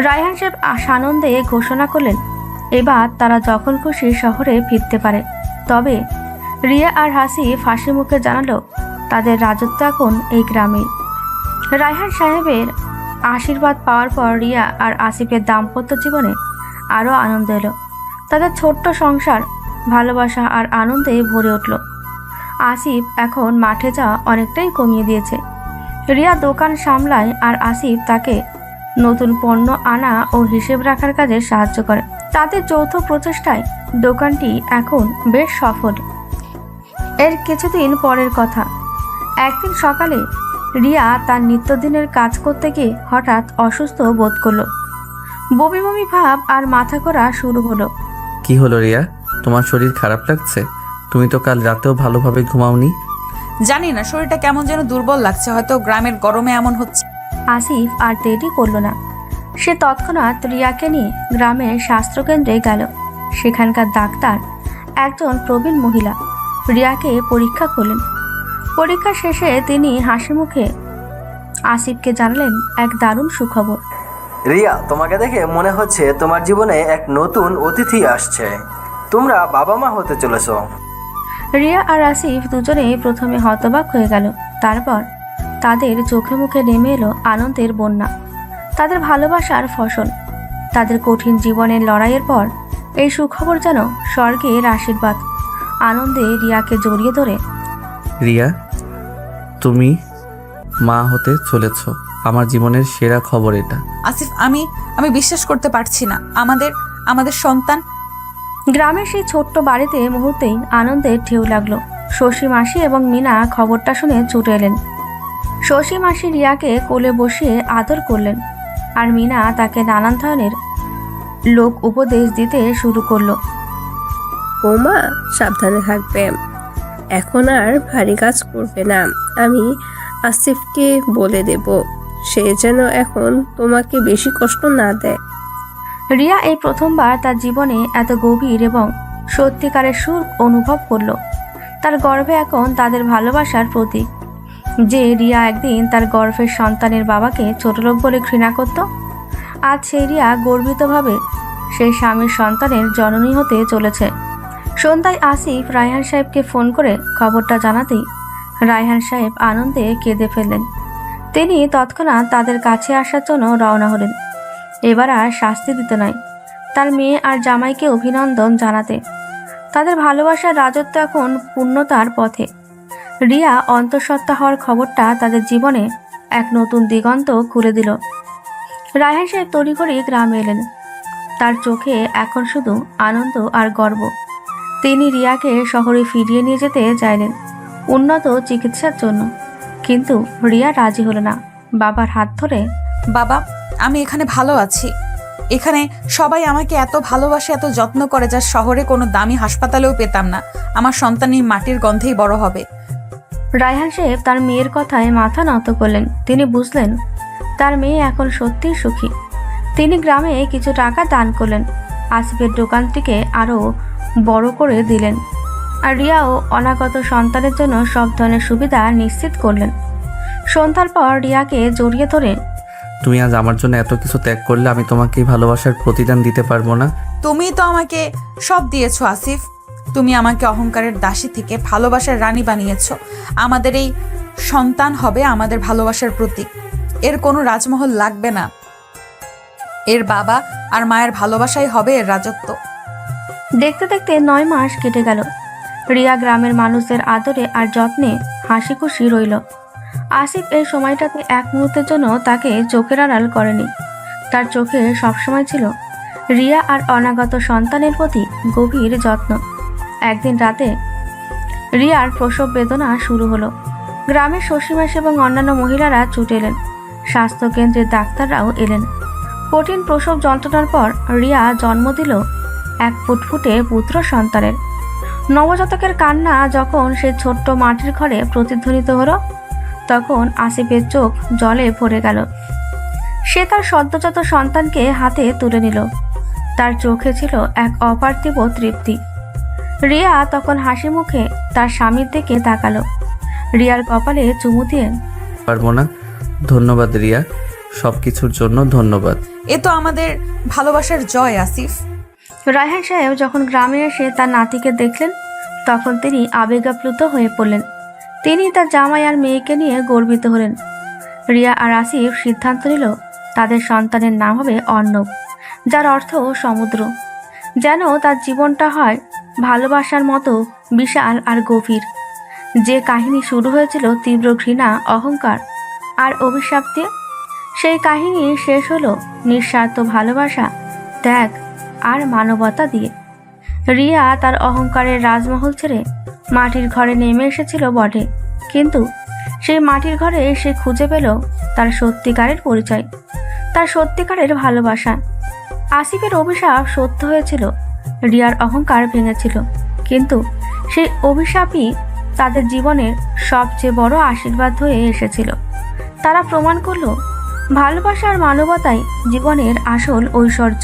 রায়হান সাহেব সানন্দে ঘোষণা করলেন এবার তারা যখন খুশি শহরে ফিরতে পারে। তবে রিয়া আর হাসিফ হাসি মুখে জানালো তাদের রাজত্ব এখন এই গ্রামে। রায়হান সাহেবের আশীর্বাদ পাওয়ার পর রিয়া আর আসিফের দাম্পত্য জীবনে আরও আনন্দ এলো। তাদের ছোট্ট সংসার ভালোবাসা আর আনন্দে ভরে উঠল। আসিফ এখন মাঠে যাওয়া অনেকটাই কমিয়ে দিয়েছে। রিয়া দোকান সামলায় আর আসিফ তাকে নতুন পণ্য আনা ও হিসেব রাখার কাজে সাহায্য করে। তাদের যৌথ প্রচেষ্টায় দোকানটি এখন বেশ সফল। এর কিছুদিন পরের কথা, একদিন সকালে রিয়া তার নিত্যদিনের কাজ করতে গিয়ে হঠাৎ অসুস্থ বোধ করলো। বমি বমি ভাব আর মাথা করা শুরু হলো। কি হলো রিয়া, তোমার শরীর খারাপ লাগছে? তুমি তো কাল রাতেও ভালোভাবে ঘুমাওনি। জানি না, শরীরটা কেমন যেন দুর্বল লাগছে, হয়তো গ্রামের গরমে এমন হচ্ছে। আসিফ আর দেরি করল না। সে তৎক্ষণাৎ রিয়াকে নিয়ে গ্রামের স্বাস্থ্যকেন্দ্রে গেল। সেখানকার ডাক্তার একজন প্রবীণ মহিলা রিয়াকে পরীক্ষা করলেন। পরীক্ষা শেষে তিনি হাসি মুখে আসিফকে জানালেন এক দারুণ সুখবর। রিয়া, তোমাকে দেখে মনে হচ্ছে তোমার জীবনে এক নতুন অতিথি আসছে। তোমরা বাবা মা হতে চলেছো। রিয়া আর আসিফ দুজনেই প্রথমে হতবাক হয়ে গেল, তারপর তাদের চোখে মুখে নেমে এলো আনন্দের বন্যা। তাদের ভালোবাসার ফসল, তাদের কঠিন জীবনের লড়াইয়ের পর এই সুখবর যেন স্বর্গের আশীর্বাদ। আনন্দে রিয়াকে জড়িয়ে ধরে, রিয়া, তুমি মা হতে চলেছ। আমার জীবনের সেরা খবর এটা। আসিফ, আমি বিশ্বাস করতে পারছি না, আমাদের সন্তান। গ্রামের সেই ছোট্ট বাড়িতে মুহূর্তেই আনন্দের ঢেউ লাগলো। শশী মাসি এবং মিনা খবরটা শুনে ছুটে এলেন। শশী মাসি রিয়াকে কোলে বসিয়ে আদর করলেন, আর মিনা তাকে নানান ধরনের লোক উপদেশ দিতে শুরু করলো। বৌমা, সাবধানে থাকবে, এখন আর ভারী কাজ করবে না। আমি আসিফকে বলে দেব সে যেন এখন তোমাকে বেশি কষ্ট না দেয়। রিয়া এই প্রথমবার তার জীবনে এত গভীর এবং সত্যিকারের সুখ অনুভব করলো। তার গর্ভে এখন তাদের ভালোবাসার প্রতীক। যে রিয়া একদিন তার গর্ভের সন্তানের বাবাকে ছোটলোক বলে ঘৃণা করত, আজ সেই রিয়া গর্বিতভাবে সেই স্বামীর সন্তানের জননী হতে চলেছে। সন্ধ্যায় আসিফ রায়হান সাহেবকে ফোন করে খবরটা জানাতেই রায়হান সাহেব আনন্দে কেঁদে ফেললেন। তিনি তৎক্ষণাৎ তাদের কাছে আসার জন্য রওনা হলেন। এবার আর শাস্তি দিতে নয়, তার মেয়ে আর জামাইকে অভিনন্দন জানাতে। তাদের ভালোবাসার রাজত্ব এখন পূর্ণতার পথে। রিয়া অন্তঃসত্ত্বা হওয়ার খবরটা তাদের জীবনে এক নতুন দিগন্ত খুলে দিল। রায়হান সাহেব তড়িঘড়ি গ্রামে এলেন। তার চোখে এখন শুধু আনন্দ আর গর্ব। তিনি রিয়াকে শহরে ফিরিয়ে নিয়ে যেতে চাইলেন উন্নত চিকিৎসার জন্য, কিন্তু রিয়া রাজি হলো না। বাবার হাত ধরে, বাবা, আমি এখানে ভালো আছি। এখানে সবাই আমাকে এত ভালোবাসে, এত যত্ন করে, যা শহরে কোনো দামি হাসপাতালেও পেতাম না। আমার সন্তান এই মাটির গন্ধেই বড় হবে। রায়হান সাহেব তার মেয়ের কথায় মাথা নত করলেন। তিনি বুঝলেন তার মেয়ে এখন সত্যিই সুখী। তিনি গ্রামে কিছু টাকা দান করলেন, আসিফের দোকানটিকে আরও বড় করে দিলেন, আর রিয়াও অনাগত সন্তানের জন্য সব ধরনের সুবিধা নিশ্চিত করলেন। সন্ধ্যার পর রিয়াকে জড়িয়ে ধরে, তুমি আজ আমার জন্য এত কিছু ত্যাগ করলে আমি তোমাকে ভালোবাসার প্রতিদান দিতে পারবো না। তুমি তো আমাকে সব দিয়েছো আসিফ। তুমি আমাকে অহংকারের দাসী থেকে ভালোবাসার রানী বানিয়েছো। আমাদের এই সন্তান হবে আমাদের ভালোবাসার প্রতীক। এর কোনো রাজমহল লাগবে না, এর বাবা আর মায়ের ভালোবাসাই হবে এর রাজত্ব। দেখতে দেখতে 9 মাস কেটে গেল। রিয়া গ্রামের মানুষদের আদরে আর যত্নে হাসি খুশি রইল। আসিফ এই সময়টাতে এক মুহূর্তের জন্য তাকে চোখের আড়াল করেনি। তার চোখে সবসময় ছিল রিয়া আর অনাগত সন্তানের প্রতি গভীর যত্ন। একদিন রাতে রিয়ার প্রসব বেদনা শুরু হলো। গ্রামের শশীমাস এবং অন্যান্য মহিলারা ছুটে এলেন। স্বাস্থ্যকেন্দ্রের ডাক্তাররাও এলেন। কঠিন প্রসব যন্ত্রণার পর রিয়া জন্ম দিল এক ফুটফুটে পুত্র সন্তানের। নবজাতকের কান্না যখন সে ছোট্ট মাটির ঘরে প্রতিধ্বনিত হলো, তখন আসিফের চোখ জলে ভরে গেল। সে তার সদ্যজাত সন্তানকে হাতে তুলে নিল। তার চোখে ছিল এক অপার্থিব তৃপ্তি। রিয়া তখন হাসি মুখে তার স্বামীর দিকে তাকালো। রিয়ার কপালে চুমু দিয়ে পারবো না। ধন্যবাদ রিয়া, সব কিছুর জন্য ধন্যবাদ। এ তো আমাদের ভালোবাসার জয় আসিফ। রায়হান সাহেব যখন গ্রামে এসে তার নাতিকে দেখলেন তখন তিনি আবেগাপ্লুত হয়ে পড়লেন। তিনি তার জামাই আর মেয়েকে নিয়ে গর্বিত হলেন। রিয়া আর আসিফ সিদ্ধান্ত নিল তাদের সন্তানের নাম হবে অর্ণব, যার অর্থ সমুদ্র। যেন তার জীবনটা হয় ভালোবাসার মতো বিশাল আর গভীর। যে কাহিনী শুরু হয়েছিল তীব্র ঘৃণা, অহংকার আর অভিশাপ দিয়ে, সেই কাহিনী শেষ হলো নিঃস্বার্থ ভালোবাসা, ত্যাগ আর মানবতা দিয়ে। রিয়া তার অহংকারের রাজমহল ছেড়ে মাটির ঘরে নেমে এসেছিল বটে, কিন্তু সেই মাটির ঘরে সে খুঁজে পেল তার সত্যিকারের পরিচয়, তার সত্যিকারের ভালোবাসা। আসিফের অভিশাপ সত্য হয়েছিল, রিয়ার অহংকার ভেঙেছিল, কিন্তু সেই অভিশাপই তাদের জীবনের সবচেয়ে বড় আশীর্বাদ হয়ে এসেছিল। তারা প্রমাণ করল ভালোবাসা আর মানবতাই জীবনের আসল ঐশ্বর্য।